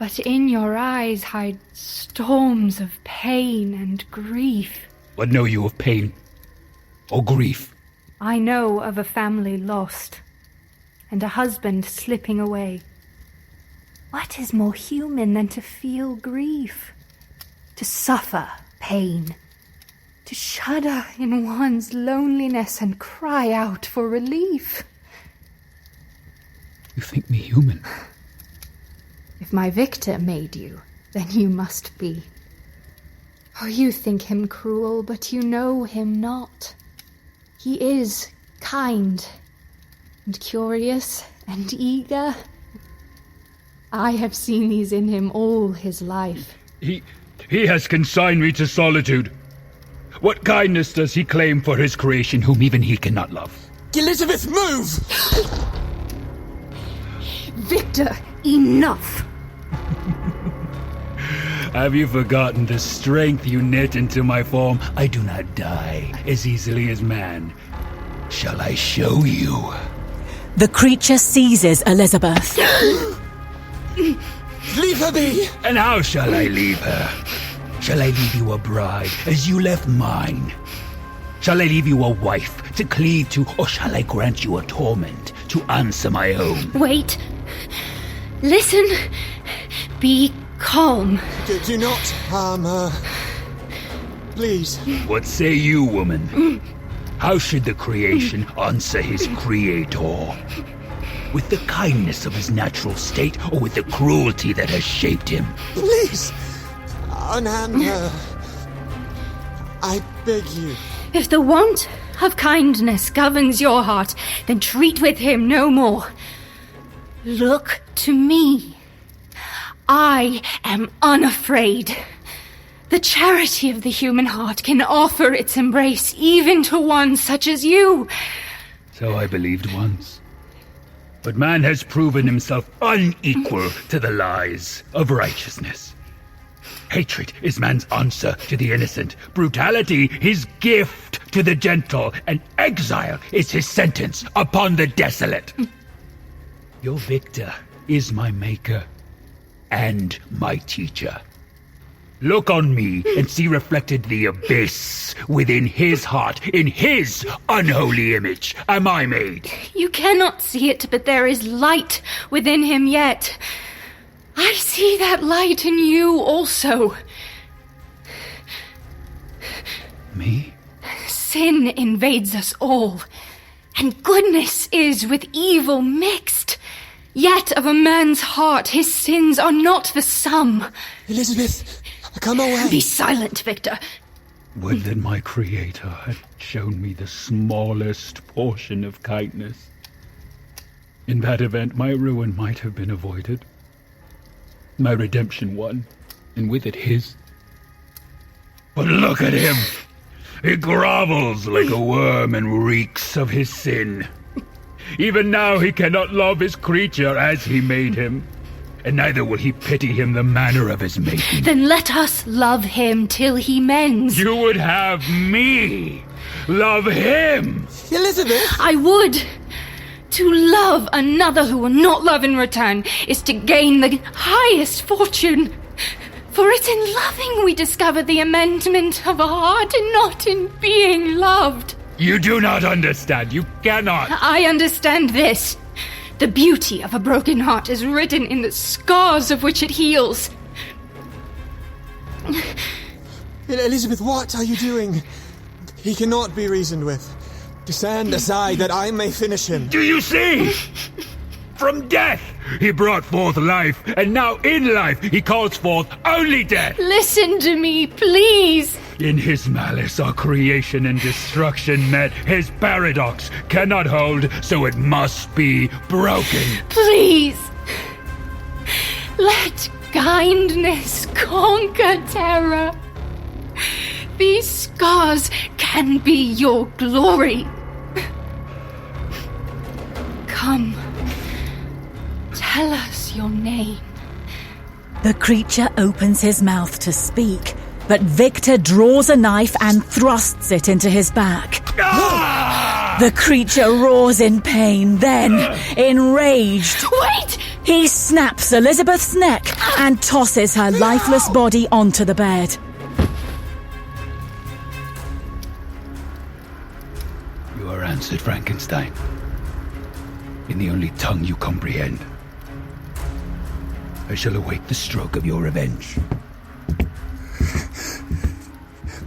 but in your eyes hide storms of pain and grief. What know you of pain or grief? I know of a family lost, and a husband slipping away. What is more human than to feel grief? To suffer pain? To shudder in one's loneliness and cry out for relief? You think me human? If my Victor made you, then you must be. Oh, you think him cruel, but you know him not. He is kind, and curious, and eager. I have seen these in him all his life. He has consigned me to solitude. What kindness does he claim for his creation, whom even he cannot love? Elizabeth, move! Victor, enough! Have you forgotten the strength you knit into my form? I do not die as easily as man. Shall I show you? The creature seizes Elizabeth. Leave her be! And how shall I leave her? Shall I leave you a bride, as you left mine? Shall I leave you a wife to cleave to, or shall I grant you a torment to answer my own? Wait. Listen. Be calm. Do not harm her. Please. What say you, woman? How should the creation answer his creator? With the kindness of his natural state, or with the cruelty that has shaped him? Please, unhand her. I beg you. If the want of kindness governs your heart, then treat with him no more. Look to me. I am unafraid. The charity of the human heart can offer its embrace even to one such as you. So I believed once. But man has proven himself unequal to the lies of righteousness. Hatred is man's answer to the innocent, brutality his gift to the gentle, and exile is his sentence upon the desolate. Your Victor is my maker and my teacher. Look on me and see reflected the abyss within his heart. In his unholy image am I made. You cannot see it, but there is light within him yet. I see that light in you also. Me? Sin invades us all, and goodness is with evil mixed. Yet of a man's heart his sins are not the sum. Elizabeth, come away. Be silent, Victor. Would that my Creator had shown me the smallest portion of kindness. In that event, my ruin might have been avoided. My redemption won, and with it his. But look at him! He grovels like a worm and reeks of his sin. Even now he cannot love his creature as he made him, and neither will he pity him the manner of his making. Then let us love him till he mends. You would have me love him! Elizabeth! I would. To love another who will not love in return is to gain the highest fortune. For it's in loving we discover the amendment of a heart, and not in being loved. You do not understand. You cannot. I understand this. The beauty of a broken heart is written in the scars of which it heals. Elizabeth, what are you doing? He cannot be reasoned with. Stand aside that I may finish him. Do you see? From death he brought forth life, and now in life he calls forth only death. Listen to me, please. In his malice are creation and destruction met. His paradox cannot hold, so it must be broken. Please. Let kindness conquer terror. These scars can be your glory. Come. Tell us your name. The creature opens his mouth to speak, but Victor draws a knife and thrusts it into his back. Ah! The creature roars in pain, then, enraged, Wait! He snaps Elizabeth's neck and tosses her lifeless body onto the bed. You are answered, Frankenstein, in the only tongue you comprehend. I shall await the stroke of your revenge.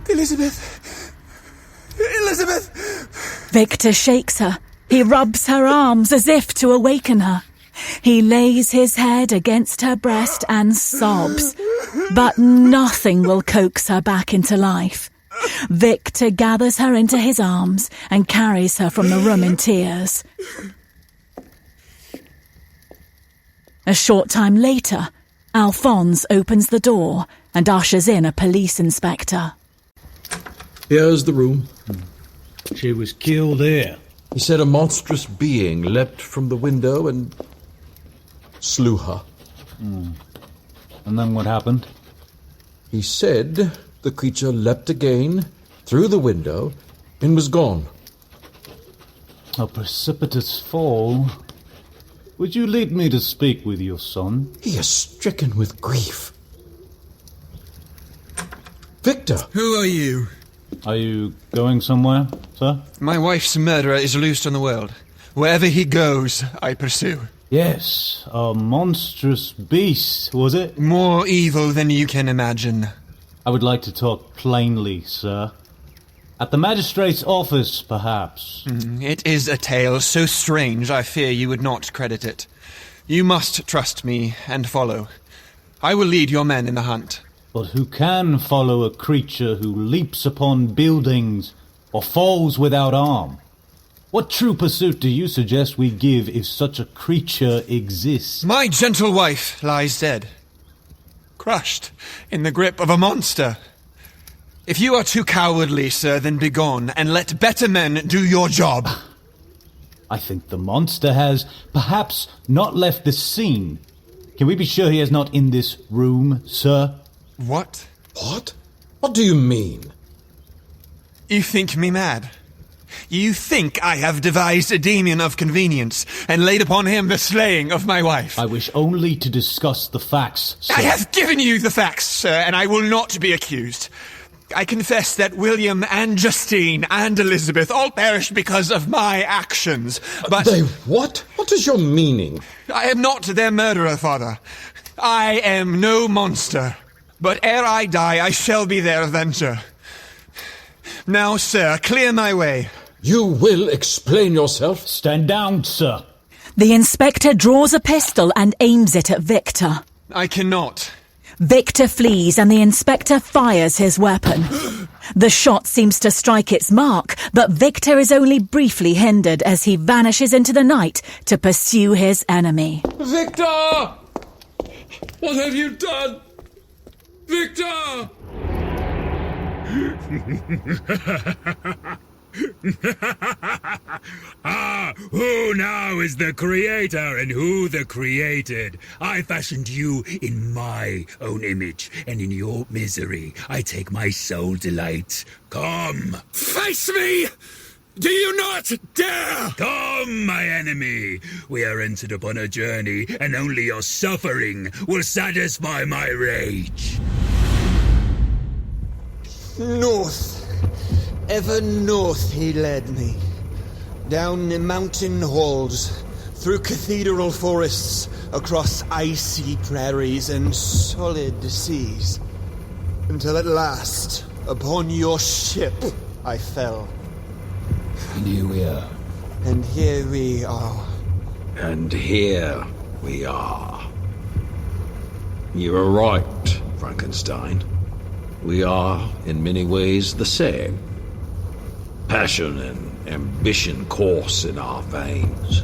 Elizabeth! Elizabeth! Victor shakes her. He rubs her arms as if to awaken her. He lays his head against her breast and sobs, but nothing will coax her back into life. Victor gathers her into his arms and carries her from the room in tears. A short time later, Alphonse opens the door and ushers in a police inspector. Here's the room. She was killed here. He said a monstrous being leapt from the window and slew her. And then what happened? He said the creature leapt again through the window and was gone. A precipitous fall. Would you lead me to speak with your son? He is stricken with grief. Victor! Who are you? Are you going somewhere, sir? My wife's murderer is loosed on the world. Wherever he goes, I pursue. Yes, a monstrous beast, was it? More evil than you can imagine. I would like to talk plainly, sir. At the magistrate's office, perhaps. It is a tale so strange I fear you would not credit it. You must trust me and follow. I will lead your men in the hunt. But who can follow a creature who leaps upon buildings or falls without arm? What true pursuit do you suggest we give if such a creature exists? My gentle wife lies dead, crushed in the grip of a monster. If you are too cowardly, sir, then begone, and let better men do your job. I think the monster has perhaps not left the scene. Can we be sure he is not in this room, sir? What? What? What do you mean? You think me mad? You think I have devised a demon of convenience and laid upon him the slaying of my wife? I wish only to discuss the facts, sir. I have given you the facts, sir, and I will not be accused. I confess that William and Justine and Elizabeth all perished because of my actions, but... They what? What is your meaning? I am not their murderer, father. I am no monster. But ere I die, I shall be their avenger. Now, sir, clear my way. You will explain yourself? Stand down, sir. The inspector draws a pistol and aims it at Victor. I cannot. Victor flees and the inspector fires his weapon. The shot seems to strike its mark, but Victor is only briefly hindered as he vanishes into the night to pursue his enemy. Victor! What have you done? Victor! Who now is the creator and who the created? I fashioned you in my own image, and in your misery I take my sole delight. Come! Face me! Do you not dare? Come, my enemy! We are entered upon a journey, and only your suffering will satisfy my rage. North. Ever north he led me. Down the mountain halls, through cathedral forests, across icy prairies and solid seas, until at last, upon your ship, I fell. And here we are. And here we are. And here we are. You are right, Frankenstein. We are, in many ways, the same. Passion and ambition course in our veins.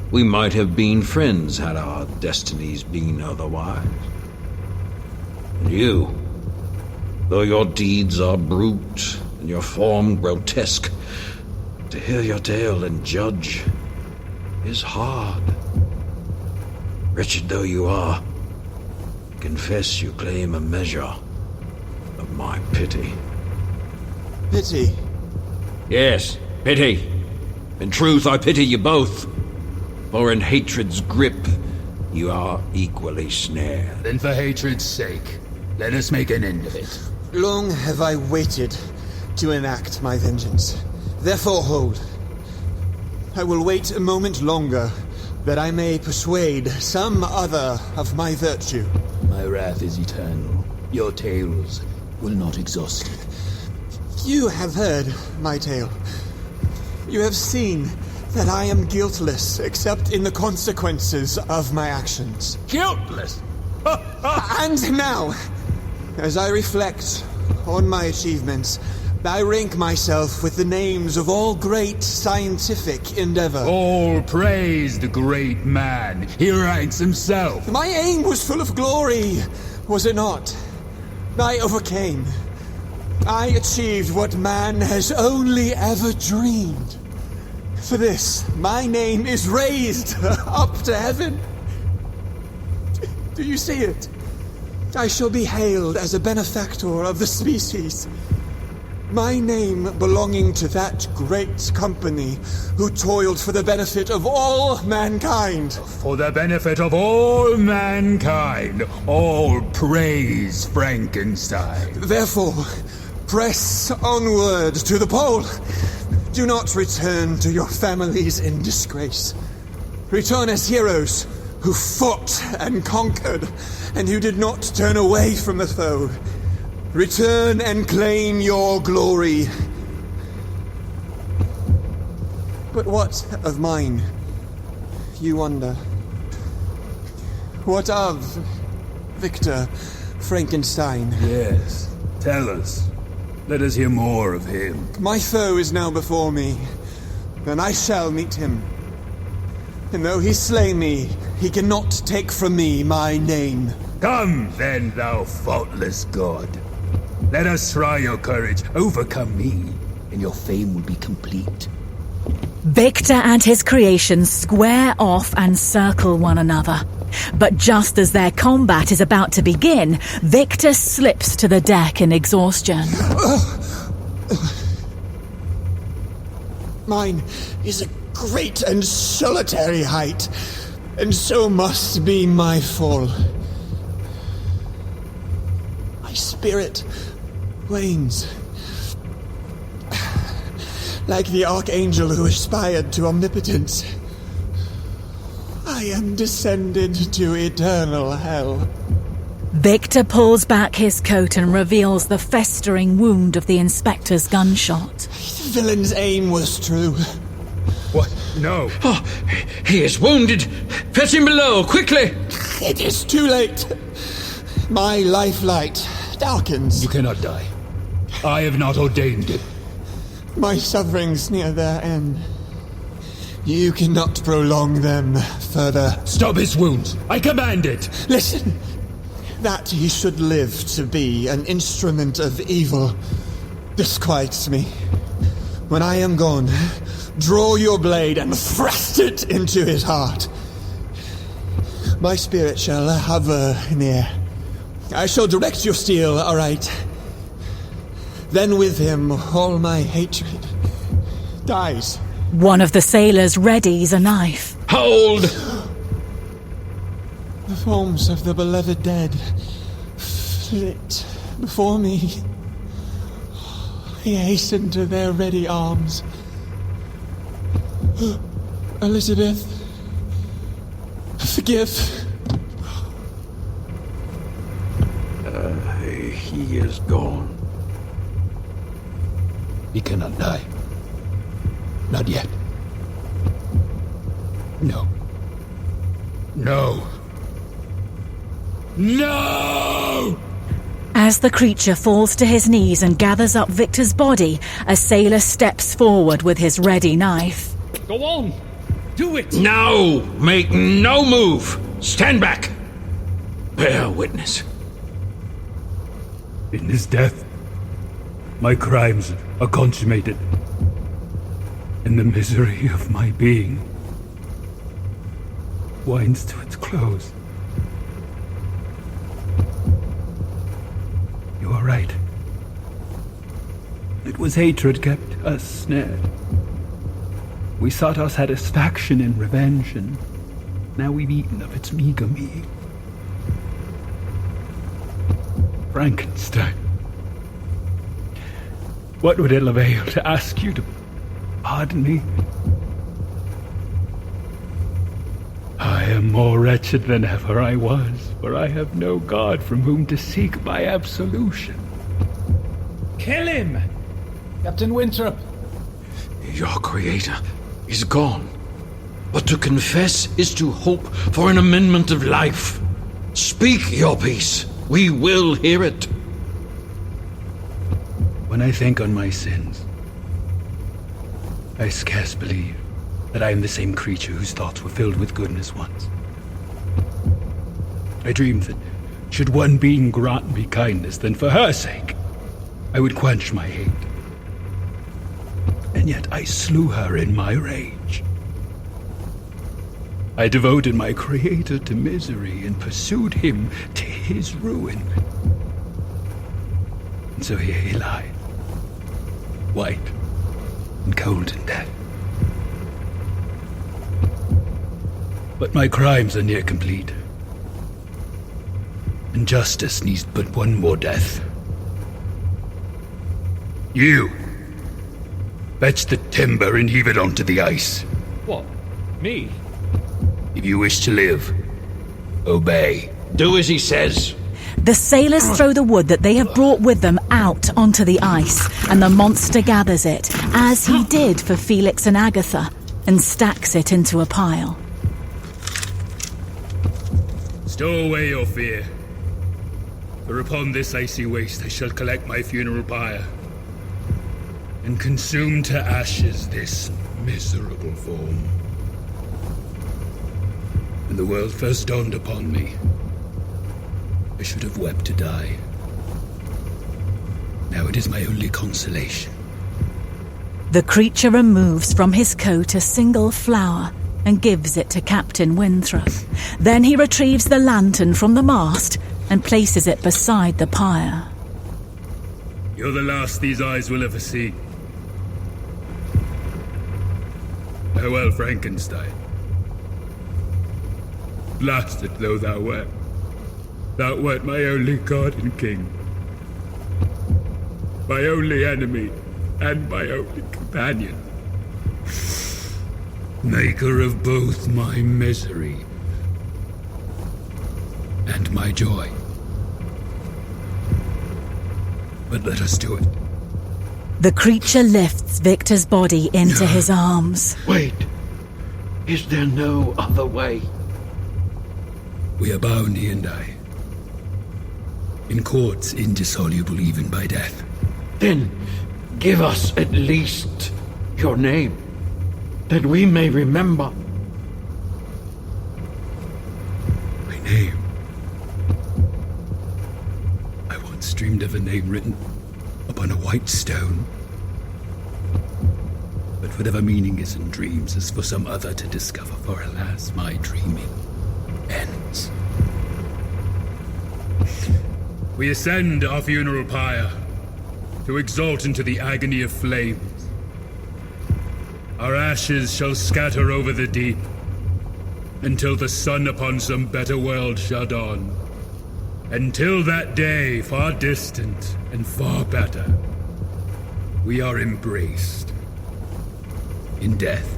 We might have been friends had our destinies been otherwise. And you, though your deeds are brute and your form grotesque, to hear your tale and judge is hard. Wretched though you are, confess you claim a measure of my pity. Pity? Yes, pity. In truth, I pity you both. For in hatred's grip, you are equally snared. Then for hatred's sake, let us make an end of it. Long have I waited to enact my vengeance. Therefore hold. I will wait a moment longer, that I may persuade some other of my virtue. My wrath is eternal. Your tales will not exhaust it. You have heard my tale. You have seen that I am guiltless except in the consequences of my actions. Guiltless? And now, as I reflect on my achievements, I rank myself with the names of all great scientific endeavor. All praise the great man. He ranks himself. My aim was full of glory, was it not? I overcame. I achieved what man has only ever dreamed. For this, my name is raised up to heaven. Do you see it? I shall be hailed as a benefactor of the species. My name belonging to that great company who toiled for the benefit of all mankind. For the benefit of all mankind, all praise Frankenstein. Therefore, press onward to the pole. Do not return to your families in disgrace. Return as heroes who fought and conquered, and who did not turn away from the foe. Return and claim your glory. But what of mine, you wonder? What of Victor Frankenstein? Yes, tell us. Let us hear more of him. My foe is now before me, and I shall meet him. And though he slay me, he cannot take from me my name. Come then, thou faultless god. Let us try your courage. Overcome me, and your fame will be complete. Victor and his creations square off and circle one another. But just as their combat is about to begin, Victor slips to the deck in exhaustion. Mine is a great and solitary height, and so must be my fall. My spirit wanes, like the archangel who aspired to omnipotence. I am descended to eternal hell. Victor pulls back his coat and reveals the festering wound of the inspector's gunshot. The villain's aim was true. What? No. Oh, he is wounded. Fetch him below, quickly. It is too late. My lifelight darkens. You cannot die. I have not ordained it. My sufferings near their end. You cannot prolong them further. Stop his wounds. I command it. Listen. That he should live to be an instrument of evil disquiets me. When I am gone, draw your blade and thrust it into his heart. My spirit shall hover near. I shall direct your steel aright. Then with him all my hatred dies. One of the sailors readies a knife. Hold! The forms of the beloved dead flit before me. I hasten to their ready arms. Elizabeth, Forgive. He is gone. He cannot die. Not yet. No. No. No! As the creature falls to his knees and gathers up Victor's body, a sailor steps forward with his ready knife. Go on! Do it! No! Make no move! Stand back! Bear witness. In his death, my crimes are consummated, and the misery of my being winds to its close. You are right. It was hatred kept us snared. We sought our satisfaction in revenge, and now we've eaten of its meager meal. Frankenstein. What would it avail to ask you to pardon me? I am more wretched than ever I was, for I have no God from whom to seek my absolution. Kill him! Captain Winthrop! Your creator is gone. But to confess is to hope for an amendment of life. Speak your peace. We will hear it. When I think on my sins, I scarce believe that I am the same creature whose thoughts were filled with goodness once. I dreamed that should one being grant me kindness, then for her sake, I would quench my hate. And yet I slew her in my rage. I devoted my creator to misery and pursued him to his ruin. And so here he lies, white and cold in death. But my crimes are near complete, and justice needs but one more death. You! Fetch the timber and heave it onto the ice. What? Me? If you wish to live, obey. Do as he says. The sailors throw the wood that they have brought with them out onto the ice, and the monster gathers it, as he did for Felix and Agatha, and stacks it into a pile. Stow away your fear, for upon this icy waste I shall collect my funeral pyre, and consume to ashes this miserable form. When the world first dawned upon me, I should have wept to die. Now it is my only consolation. The creature removes from his coat a single flower and gives it to Captain Winthrop. Then he retrieves the lantern from the mast and places it beside the pyre. You're the last these eyes will ever see. Farewell, Frankenstein. Blasted though thou wert, thou wert my only god and king, my only enemy and my only companion, maker of both my misery and my joy. But let us do it. The creature lifts Victor's body into his arms. Wait. Is there no other way? We are bound, he and I, in cords indissoluble even by death. Then give us at least your name, that we may remember. My name? I once dreamed of a name written upon a white stone. But whatever meaning is in dreams is for some other to discover, for alas, my dreaming ends. We ascend our funeral pyre to exalt into the agony of flames. Our ashes shall scatter over the deep until the sun upon some better world shall dawn. Until that day, far distant and far better, we are embraced in death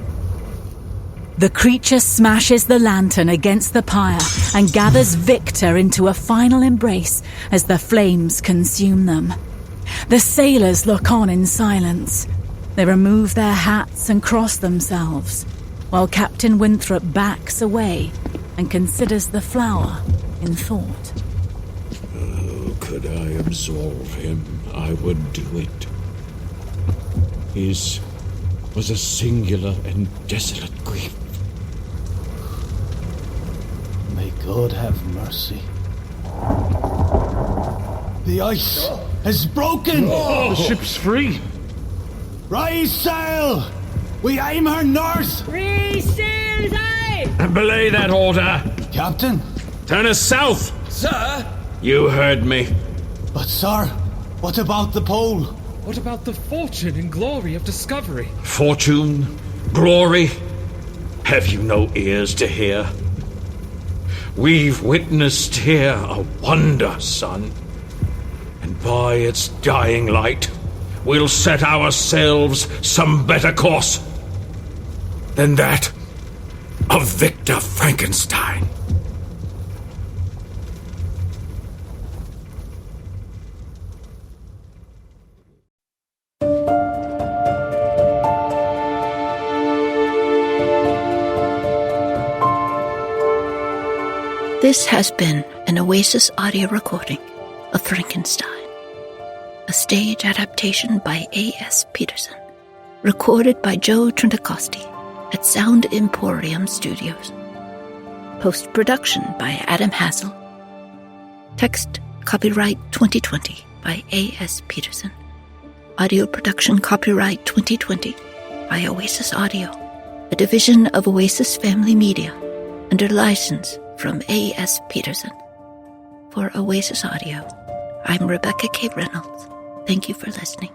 The creature smashes the lantern against the pyre and gathers Victor into a final embrace as the flames consume them. The sailors look on in silence. They remove their hats and cross themselves, while Captain Winthrop backs away and considers the flower in thought. Oh, could I absolve him, I would do it. His was a singular and desolate grief. May God have mercy. The ice has broken! The ship's free! Rise sail! We aim her north! Free sails, aye! And belay that order! Captain? Turn us south! Sir? You heard me. But sir, what about the pole? What about the fortune and glory of discovery? Fortune, glory, have you no ears to hear? We've witnessed here a wonder, son, and by its dying light, we'll set ourselves some better course than that of Victor Frankenstein. This has been an Oasis audio recording of Frankenstein, a stage adaptation by A.S. Peterson, recorded by Joe Trentacosti at Sound Emporium Studios. Post-production by Adam Hassel. Text copyright 2020 by A.S. Peterson. Audio production copyright 2020 by Oasis Audio, a division of Oasis Family Media, under license from A.S. Peterson. For Oasis Audio, I'm Rebecca K. Reynolds. Thank you for listening.